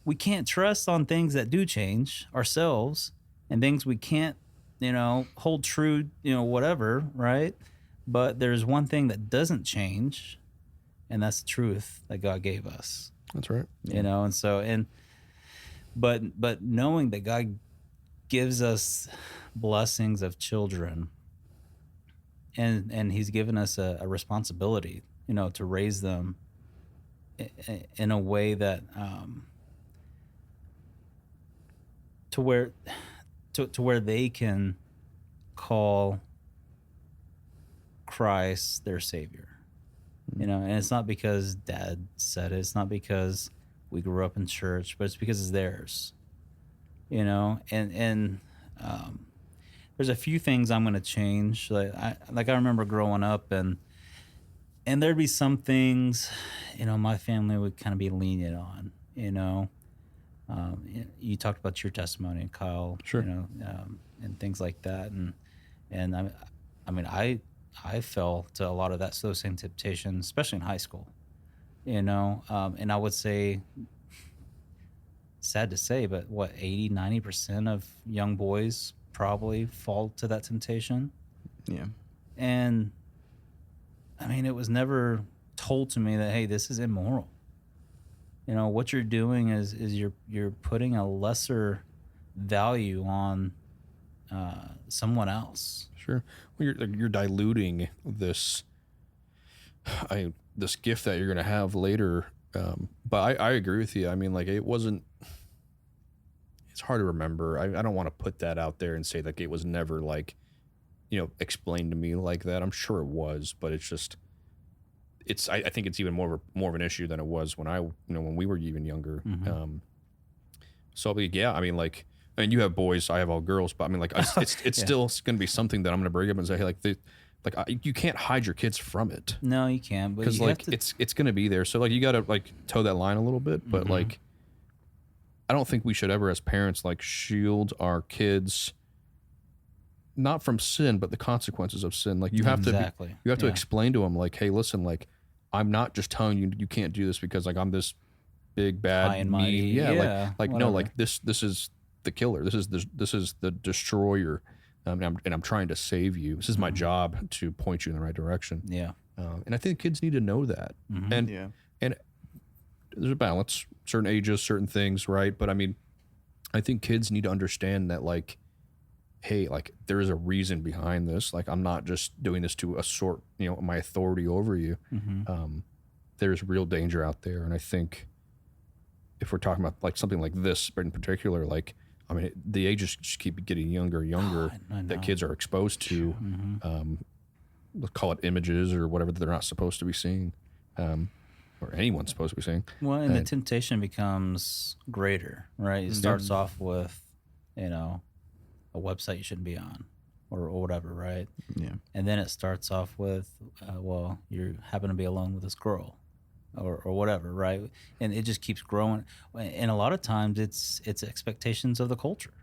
We can't trust on things that do change ourselves, and things we can't, hold true, whatever, right? But there's one thing that doesn't change, and that's the truth that God gave us. That's right. And so, but knowing that God gives us blessings of children, and he's given us a responsibility, to raise them in a way that, to where to where they can call Christ their Savior. You know, and it's not because Dad said it. It's not because we grew up in church, but it's because it's theirs. You know, and there's a few things I'm going to change. I remember growing up, and there'd be some things, you know, my family would kind of be lenient on. You know, you talked about your testimony, Kyle. Sure. You know, and things like that, and I mean, I fell to a lot of those same temptations, especially in high school. You know, and I would say, sad to say, but 80-90% of young boys probably fall to that temptation. Yeah. And I mean, it was never told to me that, hey, this is immoral. You know, what you're doing is you're putting a lesser value on someone else. Sure. Well, you're diluting this this gift that you're going to have later. But I agree with you. I mean, like, it wasn't. It's hard to remember. I don't want to put that out there and say like it was never like, you know, explained to me like that. I'm sure it was, but it's just. I think it's even more of an issue than it was when we were even younger. Mm-hmm. So yeah, I mean, like. I mean, you have boys, I have all girls, but I mean, like, it's Yeah. still going to be something that I'm going to bring up and say, hey, like, you can't hide your kids from it. No, you can't. But Because, like, it's going to be there. So, like, you got to, like, toe that line a little bit. But, Mm-hmm. like, I don't think we should ever, as parents, like, shield our kids, not from sin, but the consequences of sin. Like, you have Exactly. to, you have to Yeah. explain to them, like, hey, listen, like, I'm not just telling you you can't do this because, like, I'm this big, bad, High and mean. mighty. Yeah, like no, whatever. like, this is the killer. This is the destroyer, and I'm trying to save you. This is my job to point you in the right direction. Yeah. And I think kids need to know that. Mhm. And Yeah. there's a balance, certain ages, certain things, right? But I mean, I think kids need to understand that, like, hey, like, there is a reason behind this. Like, I'm not just doing this to assert, you know, my authority over you. Mm-hmm. There's real danger out there, and I think if we're talking about like something like this in particular, like, I mean, the ages just keep getting younger and younger I know. that kids are exposed to. Mm-hmm. Let's call it images or whatever that they're not supposed to be seeing, or anyone's supposed to be seeing. Well, and the And- temptation becomes greater, right? It starts off with, you know, a website you shouldn't be on, or whatever, right? Yeah. And then it starts off with, well, you happen to be alone with this girl, or whatever, right? And it just keeps growing. And a lot of times it's expectations of the culture.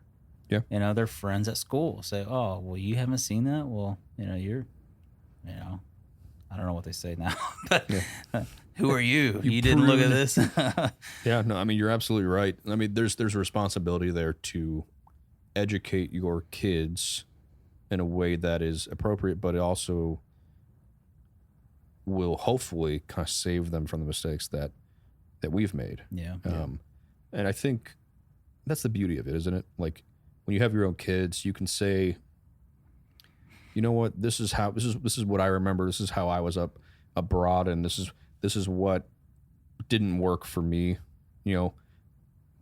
Yeah. You know, their friends at school say, oh, well, you haven't seen that? Well, you know, I don't know what they say now, but who are you? You didn't look at this? Yeah, no, I mean, you're absolutely right. I mean, there's a responsibility there to educate your kids in a way that is appropriate, but it also will hopefully kind of save them from the mistakes that we've made. Yeah. And I think that's the beauty of it, isn't it? Like, when you have your own kids, you can say, you know what, this is what I remember. This is how I was up abroad, and this is what didn't work for me. You know,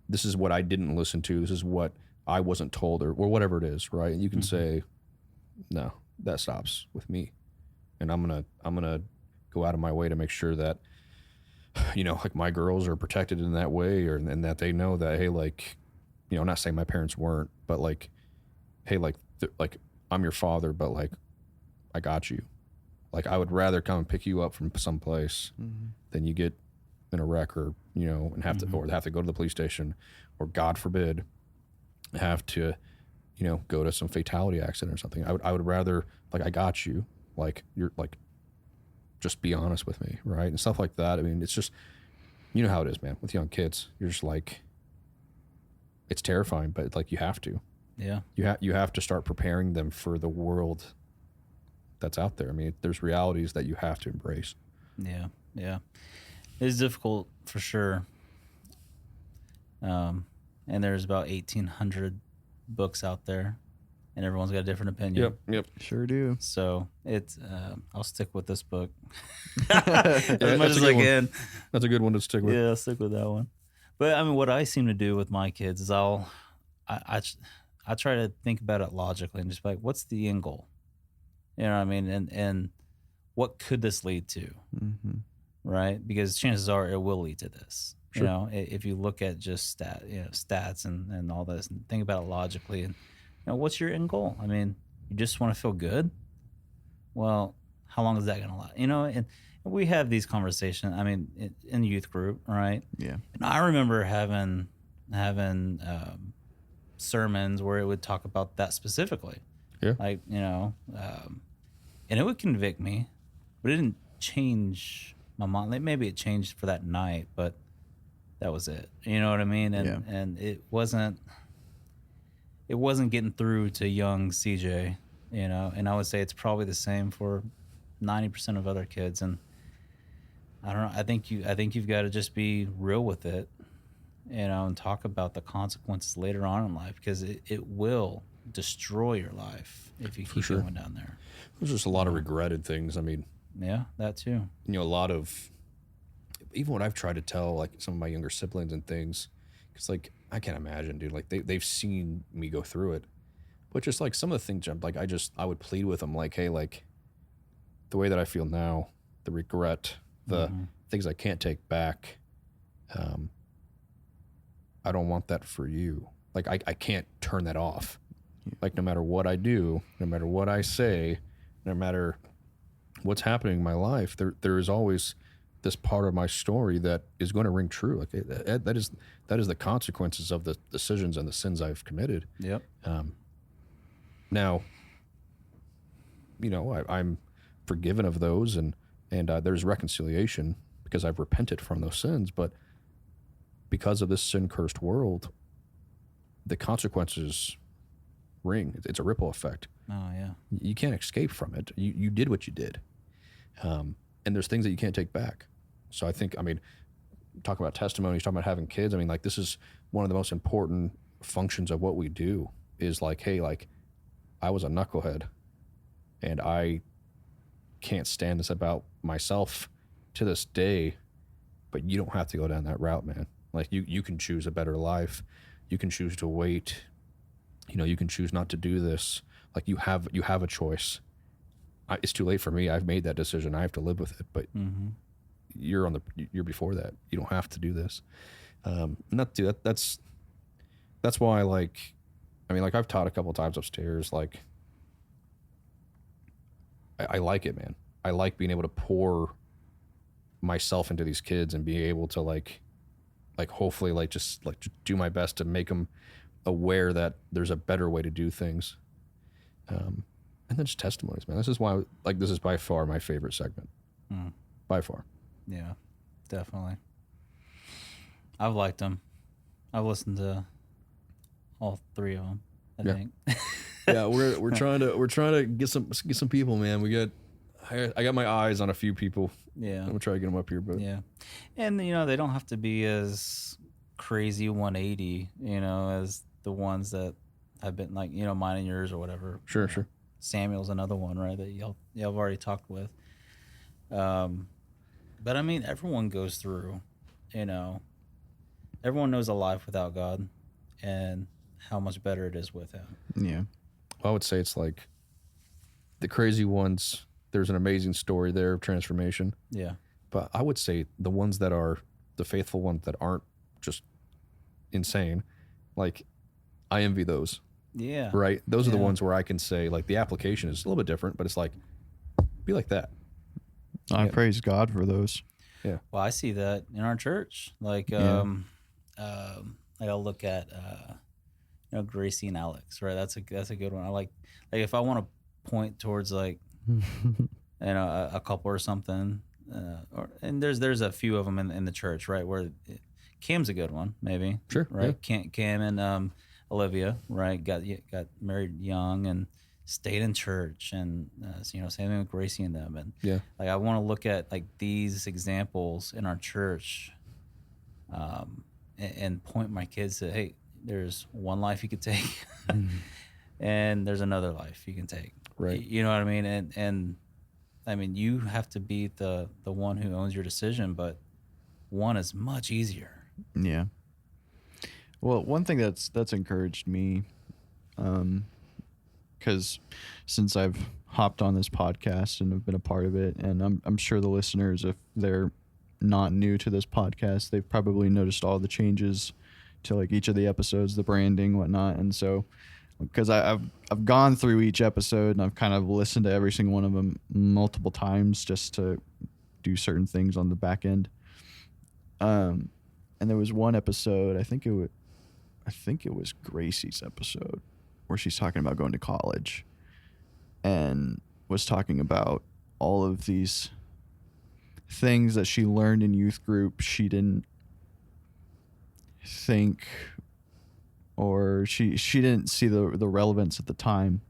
this is what I didn't listen to. This is what I wasn't told, or whatever it is, right? And you can say, no, that stops with me, and I'm gonna go out of my way to make sure that, you know, like, my girls are protected in that way, and that they know that, hey, like, you know, I'm not saying my parents weren't, but, like, hey, like, I'm your father, but, like, I got you. Like, I would rather come and pick you up from someplace than you get in a wreck, or, you know, and have to go to the police station, or, God forbid, have to, you know, go to some fatality accident or something. I would rather, like, I got you. Like, you're, like, just be honest with me, right? And stuff like that. I mean, it's just, you know how it is, man, with young kids. You're just like, it's terrifying, but, like, you have to. Yeah. You have to start preparing them for the world that's out there. I mean, there's realities that you have to embrace. Yeah. Yeah. It's difficult for sure. And there's about 1,800 books out there, and everyone's got a different opinion. Yep. Sure do. So it's, I'll stick with this book Yeah, as much that's a as good I one. can. That's a good one to stick with. Yeah, I'll stick with that one. But I mean, what I seem to do with my kids is I I try to think about it logically and just be like, what's the end goal? You know what I mean? And what could this lead to? Mm-hmm. Right? Because chances are it will lead to this. Sure. You know, if you look at just stats and all this and think about it logically, and what's your end goal? I mean, you just want to feel good. Well, how long is that going to last? And we have these conversations. I mean, in youth group, right? Yeah. And I remember having sermons where it would talk about that specifically. Yeah. Like, and it would convict me, but it didn't change my mind. Like, maybe it changed for that night, but that was it. You know what I mean? And it wasn't getting through to young CJ, and I would say it's probably the same for 90% of other kids. And I don't know. I think you've got to just be real with it, and talk about the consequences later on in life, because it will destroy your life if you keep going down there. There's just a lot of regretted things. I mean, yeah, that too. A lot of, even what I've tried to tell like some of my younger siblings and things, because like I can't imagine, dude. Like they've seen me go through it, but just like some of the things, like I would plead with them, like, hey, like the way that I feel now, the regret, the things I can't take back. I don't want that for you. Like I can't turn that off. Yeah. Like no matter what I do, no matter what I say, no matter what's happening in my life, there is always this part of my story that is going to ring true. Like that is the consequences of the decisions and the sins I've committed. Yep. Now, I'm forgiven of those, and there's reconciliation because I've repented from those sins. But because of this sin-cursed world, the consequences ring. It's a ripple effect. Oh yeah. You can't escape from it. You did what you did. And there's things that you can't take back. So I think, talk about testimonies, talking about having kids. I mean, like, this is one of the most important functions of what we do is like, hey, like, I was a knucklehead and I can't stand this about myself to this day, but you don't have to go down that route, man. Like, you can choose a better life. You can choose to wait. You can choose not to do this. Like, you have a choice. It's too late for me. I've made that decision. I have to live with it. But you're before that. You don't have to do this. That's why, like, I've taught a couple of times upstairs. Like, I like it, man. I like being able to pour myself into these kids and be able to like hopefully just do my best to make them aware that there's a better way to do things. And then just testimonies, man. This is why, like, this is by far my favorite segment. By far. Yeah, definitely. I've liked them. I've listened to all three of them, I think. Yeah, we're trying to get some people, man. I got my eyes on a few people. Yeah. I'm gonna try to get them up here, but yeah. And they don't have to be as crazy 180, as the ones that have been, like, mine and yours or whatever. Sure. Samuel's another one, right, that y'all have already talked with. But everyone goes through, everyone knows a life without God and how much better it is with Him. Yeah. I would say it's like the crazy ones. There's an amazing story there of transformation. Yeah. But I would say the ones that are the faithful ones that aren't just insane, like, I envy those. Yeah. Right? Those are the ones where I can say, like, the application is a little bit different, but it's like, be like that. I praise God for those. Yeah. Well, I see that in our church. Like, I'll look at, Gracie and Alex, right? That's a good one. I like if I want to point towards, like, a couple or something, and there's a few of them in the church, right? Where Cam's a good one, maybe. Sure. Right. Yeah. Cam and Olivia, right? Got married young and stayed in church, and same thing with Gracie and them. And like, I want to look at, like, these examples in our church, and point my kids to, hey, there's one life you could take, and there's another life you can take. Right. You know what I mean? And you have to be the one who owns your decision, but one is much easier. Yeah. Well, one thing that's encouraged me Because since I've hopped on this podcast and have been a part of it, and I'm sure the listeners, if they're not new to this podcast, they've probably noticed all the changes to like each of the episodes, the branding, whatnot. And so, because I've gone through each episode and I've kind of listened to every single one of them multiple times just to do certain things on the back end. And there was one episode, I think it was Gracie's episode, where she's talking about going to college and was talking about all of these things that she learned in youth group she didn't think, or she didn't see the relevance at the time,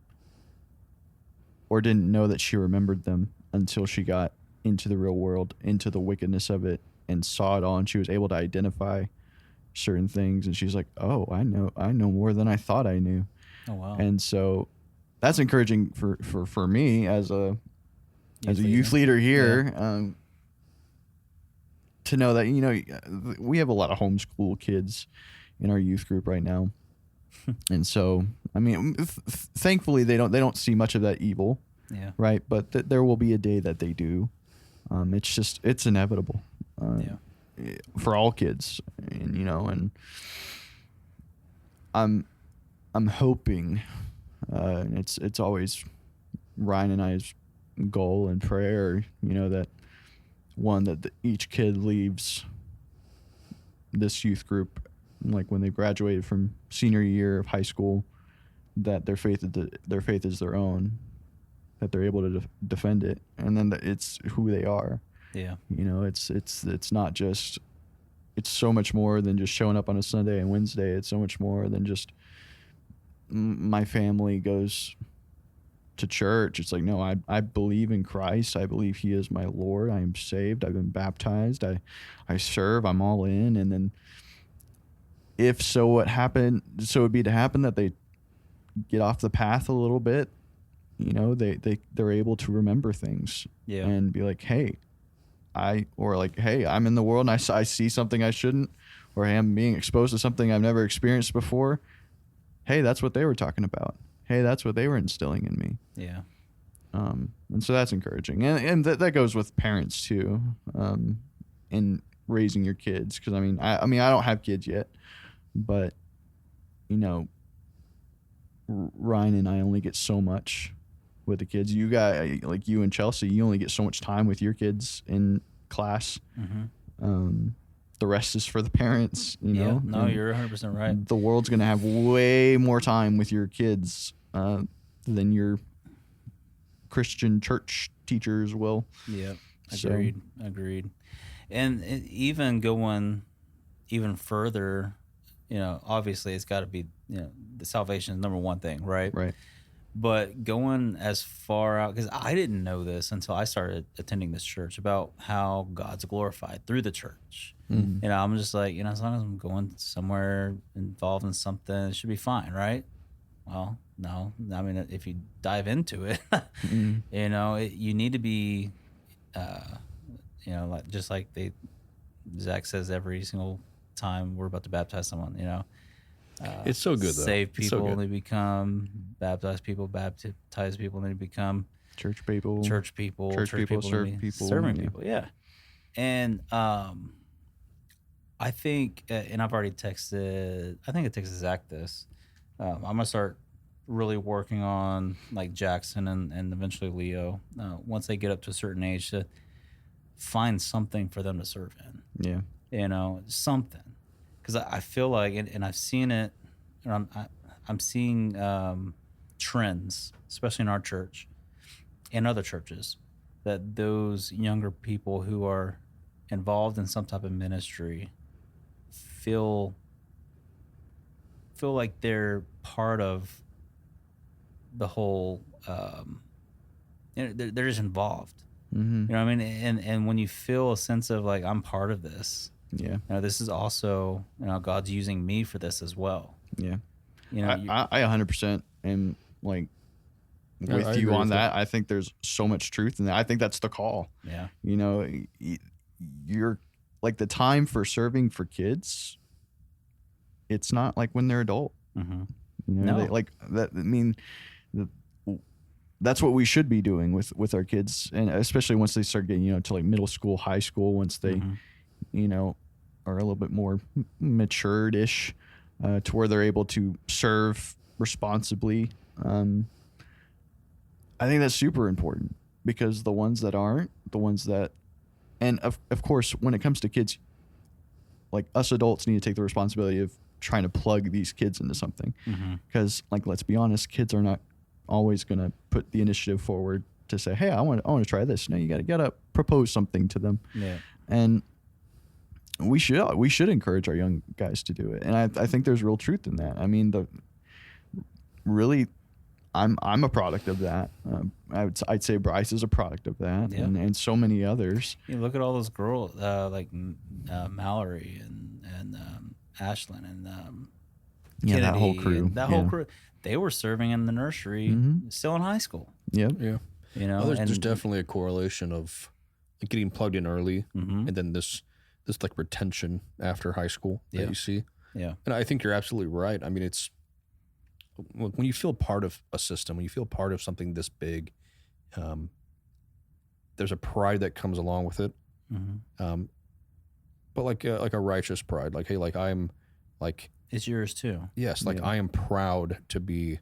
or didn't know that she remembered them until she got into the real world, into the wickedness of it, and saw it all, and she was able to identify certain things, and she's like, oh, I know more than I thought I knew. Oh wow. And so that's encouraging for me as a youth leader here. Yeah. To know that, you know, we have a lot of homeschool kids in our youth group right now. And so, I mean, thankfully they don't see much of that evil. Yeah. Right. But there will be a day that they do. It's inevitable. For all kids, and, you know, and I'm hoping, and it's always Ryan and I's goal and prayer, you know, that each kid leaves this youth group, like when they graduated from senior year of high school, that their faith is their own, that they're able to defend it, and then that it's who they are. Yeah. You know, it's not just, it's so much more than just showing up on a Sunday and Wednesday. It's so much more than just my family goes to church. It's like, no, I believe in Christ. I believe he is my Lord. I am saved. I've been baptized. I serve. I'm all in. And then if so, it'd be to happen that they get off the path a little bit, you know, they're able to remember things. Yeah. And be like, hey, I'm in the world and I see something I shouldn't, or hey, I'm being exposed to something I've never experienced before. Hey, that's what they were talking about. Hey, that's what they were instilling in me. Yeah. And so that's encouraging. And that goes with parents too, in raising your kids. Cause I mean, I don't have kids yet, but you know, Ryan and I only get so much with the kids. You guys, like you and Chelsea, you only get so much time with your kids in class. Mm-hmm. The rest is for the parents, you know? No, you're 100% right. The world's going to have way more time with your kids than your Christian church teachers will. Yeah, agreed. And even going even further, you know, obviously it's got to be, you know, the salvation is number one thing, right? Right. But going as far out, because I didn't know this until I started attending this church, about how God's glorified through the church. Mm-hmm. You know, I'm just like, you know, as long as I'm going somewhere involved in something, it should be fine, right? Well, no. I mean, if you dive into it, Mm-hmm. you know, you need to be, you know, like just like Zach says every single time we're about to baptize someone, you know. It's so good, though. Save It's so people, good. they become baptized people, baptize people, and they become Church people. church people, serve and people, serving yeah. people. Yeah, and I think, and I've already texted. I think I texted Zach this. I'm gonna start really working on like Jackson and eventually Leo. Once they get up to a certain age, to find something for them to serve in. Yeah. You know, something. Because I feel like, and I've seen it, and I'm seeing trends, especially in our church and other churches, that those younger people who are involved in some type of ministry feel like they're part of the whole. You know, they're just involved. Mm-hmm. You know what I mean? And when you feel a sense of like, I'm part of this. Yeah. You know, this is also, you know, God's using me for this as well. Yeah. You know, I 100% am like with I you agree on with that. I think there's so much truth in that. I think that's the call. yeah, You know, you're like the time for serving for kids. It's not like when they're adult. mm-hmm. You know, No. like that. I mean, that's what we should be doing with our kids, and especially once they start getting, you know, to like middle school, high school, once they, you know, are a little bit more matured-ish, to where they're able to serve responsibly. I think that's super important, because the ones that aren't, the ones that, and of course, when it comes to kids, like us adults need to take the responsibility of trying to plug these kids into something, because like, let's be honest, kids are not always going to put the initiative forward to say, hey, I want to try this. No, you got to propose something to them. Yeah. And we should encourage our young guys to do it. And I think there's real truth in that. I mean, I'm a product of that. I'd say Bryce is a product of that, and so many others. You look at all those girls, like Mallory and Ashlyn and Kennedy, that whole crew. Whole crew. They were serving in the nursery, still in high school. Yep. Yeah. You know, there's definitely a correlation of like getting plugged in early, and then this like retention after high school that you see. Yeah. And I think you're absolutely right. I mean, it's when you feel part of a system, when you feel part of something this big, there's a pride that comes along with it. But like a righteous pride, like, hey, like I'm like, it's yours too. Yes. Like I am proud to be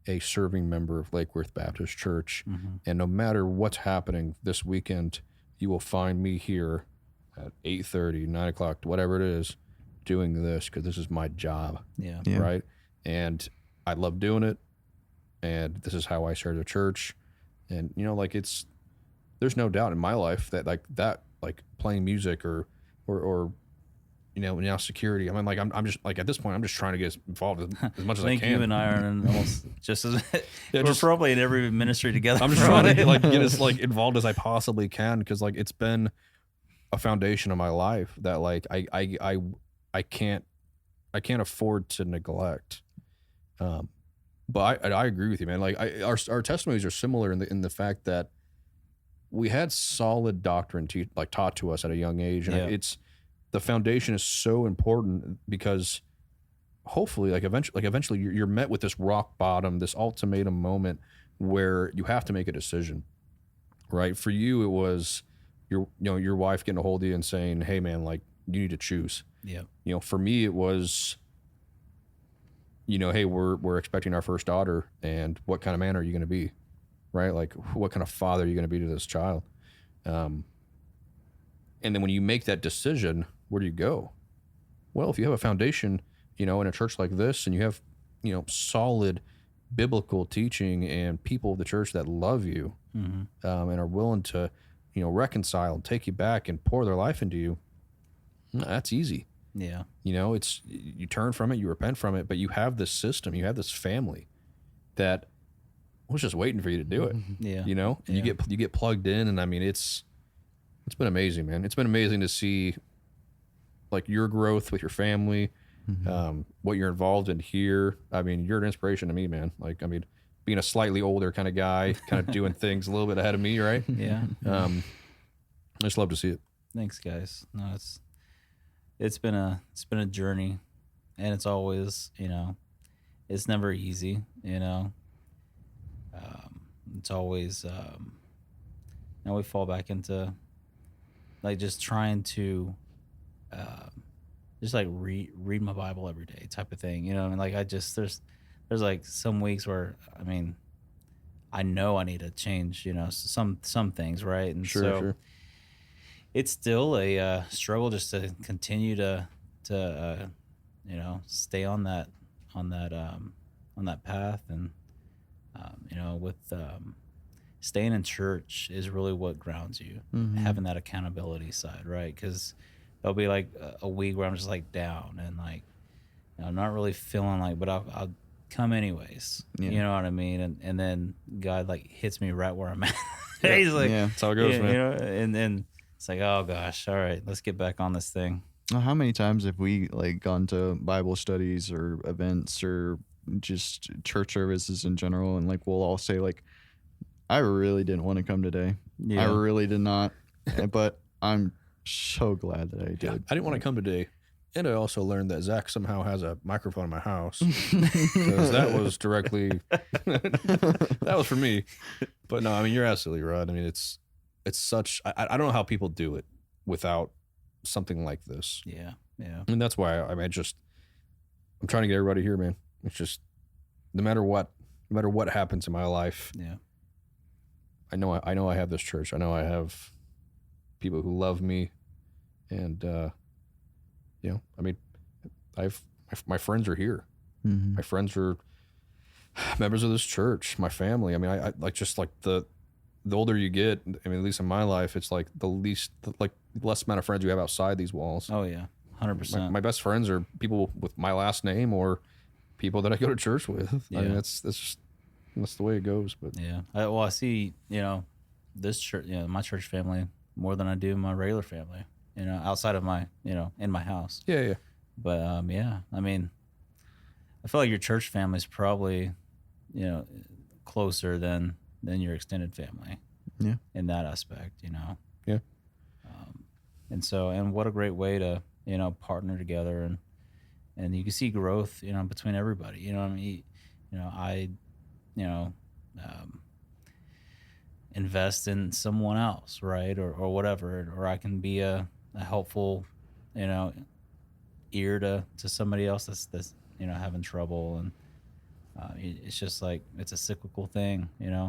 a serving member of Lake Worth Baptist Church. And no matter what's happening this weekend, you will find me here at 8:30, 9 o'clock, whatever it is, doing this, because this is my job. Yeah. Right. And I love doing it. And this is how I serve the church. And, you know, like there's no doubt in my life that like playing music or you know, now security. I mean, like I'm just like at this point, I'm just trying to get involved as much as I can. I think you and I are in almost just as we're probably in every ministry together. I'm just trying to get as like involved as I possibly can, because like it's been a foundation of my life that like I can't afford to neglect. But I agree with you, man. Like our testimonies are similar in the fact that we had solid doctrine taught to us at a young age, and it's the foundation is so important, because hopefully, like eventually you're met with this rock bottom, this ultimatum moment where you have to make a decision, right? For you, it was your wife getting a hold of you and saying, "Hey, man, like you need to choose." Yeah. You know, for me, it was, you know, hey, we're expecting our first daughter, and what kind of man are you going to be, right? Like, what kind of father are you going to be to this child? And then when you make that decision, where do you go? Well, if you have a foundation, you know, in a church like this, and you have, you know, solid biblical teaching and people of the church that love you, and are willing to, you know, reconcile and take you back and pour their life into you, that's easy. Yeah. You know, it's, you turn from it, you repent from it, but you have this system, you have this family that was just waiting for you to do it. Yeah. You know, and you get plugged in, and I mean, it's been amazing, man. It's been amazing to see like your growth with your family, what you're involved in here. I mean, you're an inspiration to me, man. Like, I mean, being a slightly older kind of guy, kind of doing things a little bit ahead of me, right? Yeah. I just love to see it. Thanks, guys. No, it's been a journey, and it's always, you know, it's never easy, you know. It's always, now we fall back into like just trying to just like read my Bible every day type of thing, you know. And like there's like some weeks where, I mean, I know I need to change, you know, some things, right? And Sure. It's still a struggle just to continue to you know, stay on that path, and you know, with staying in church is really what grounds you, having that accountability side, right? Because there'll be like a week where I'm just like down and like, you know, not really feeling like, but I'll come anyways. Yeah. You know what I mean? And then God like hits me right where I'm at. He's like, that's how it goes, man. You know, and then it's like, oh gosh, all right, let's get back on this thing. How many times have we like gone to Bible studies or events or just church services in general, and like we'll all say like, I really didn't want to come today. Yeah. I really did not, but I'm so glad that I did. Yeah, I didn't want to come today, And I also learned that Zach somehow has a microphone in my house. Because that was directly, that was for me. But no, I mean, you're absolutely right. I mean, it's such, I don't know how people do it without something like this. Yeah. And that's why I'm trying to get everybody here, man. It's just, no matter what happens in my life. Yeah. I know I have this church. I know I have people who love me. And, I mean, my friends are here. Mm-hmm. My friends are members of this church, my family. I mean, I like the older you get, I mean, at least in my life, it's like the less amount of friends you have outside these walls. Oh yeah. 100%. My best friends are people with my last name or people that I go to church with. Yeah. I mean, that's the way it goes. But yeah. I see, this church, my church family more than I do my regular family, outside of my, in my house. yeah. But yeah, I mean, I feel like your church family is probably, closer than your extended family. Yeah. In that aspect, Yeah. And what a great way to, partner together and you can see growth, between everybody. I mean, I invest in someone else, right, or whatever, or I can be a helpful, ear to somebody else that's having trouble, and it's just like it's a cyclical thing,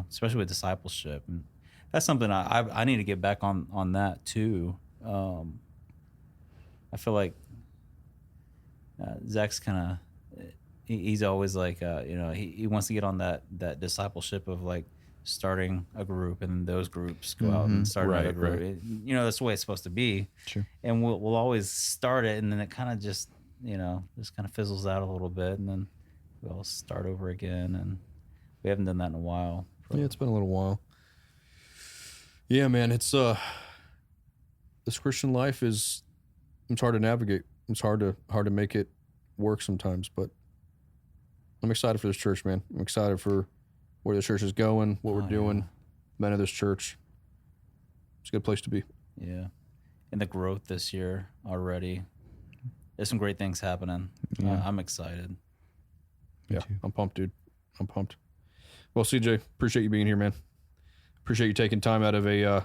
especially with discipleship, and that's something I need to get back on that too. I feel like Zach's kind of he's always like he wants to get on that discipleship of like starting a group and those groups go out and start another group. Right. That's the way it's supposed to be. Sure. And we'll always start it, and then it kind of just just kind of fizzles out a little bit, and then we'll start over again, and we haven't done that in a while. Yeah, it's been a little while. Yeah, man, it's this Christian life it's hard to navigate. It's hard to make it work sometimes, but I'm excited for this church, man. I'm excited for where the church is going, what we're doing, Yeah. men of this church. It's a good place to be. Yeah. And the growth this year already. There's some great things happening. Yeah. I'm excited. Me Yeah, too. I'm pumped, dude. I'm pumped. Well, CJ, appreciate you being here, man. Appreciate you taking time out of an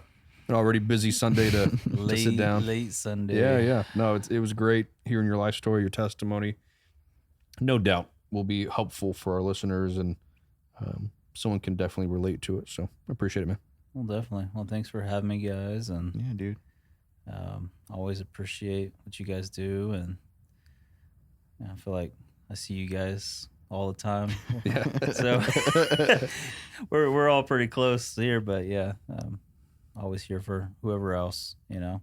already busy Sunday to sit down. Late Sunday. Yeah. No, it was great hearing your life story, your testimony. No doubt will be helpful for our listeners, and someone can definitely relate to it. So I appreciate it, man. Well, definitely. Well, thanks for having me, guys. And Yeah, dude. always appreciate what you guys do. And I feel like I see you guys all the time. Yeah. So we're all pretty close here, but yeah, always here for whoever else, Thanks,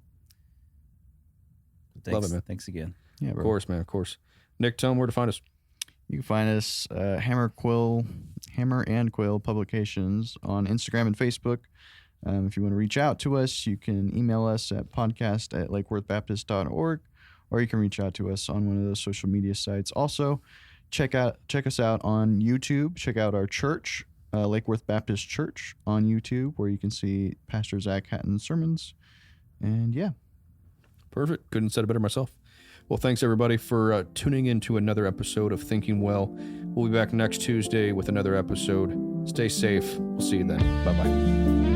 Love it, man. Thanks again. Yeah, Of bro. course, man. Of course. Nick, tell them where to find us. You can find us Hammer and Quill Publications on Instagram and Facebook. If you want to reach out to us, you can email us at podcast@lakeworthbaptist.org, or you can reach out to us on one of those social media sites. Also, check us out on YouTube. Check out our church, Lake Worth Baptist Church on YouTube, where you can see Pastor Zach Hatton's sermons. And yeah. Perfect. Couldn't have said it better myself. Well, thanks everybody for tuning in to another episode of Thinking Well. We'll be back next Tuesday with another episode. Stay safe. We'll see you then. Bye-bye.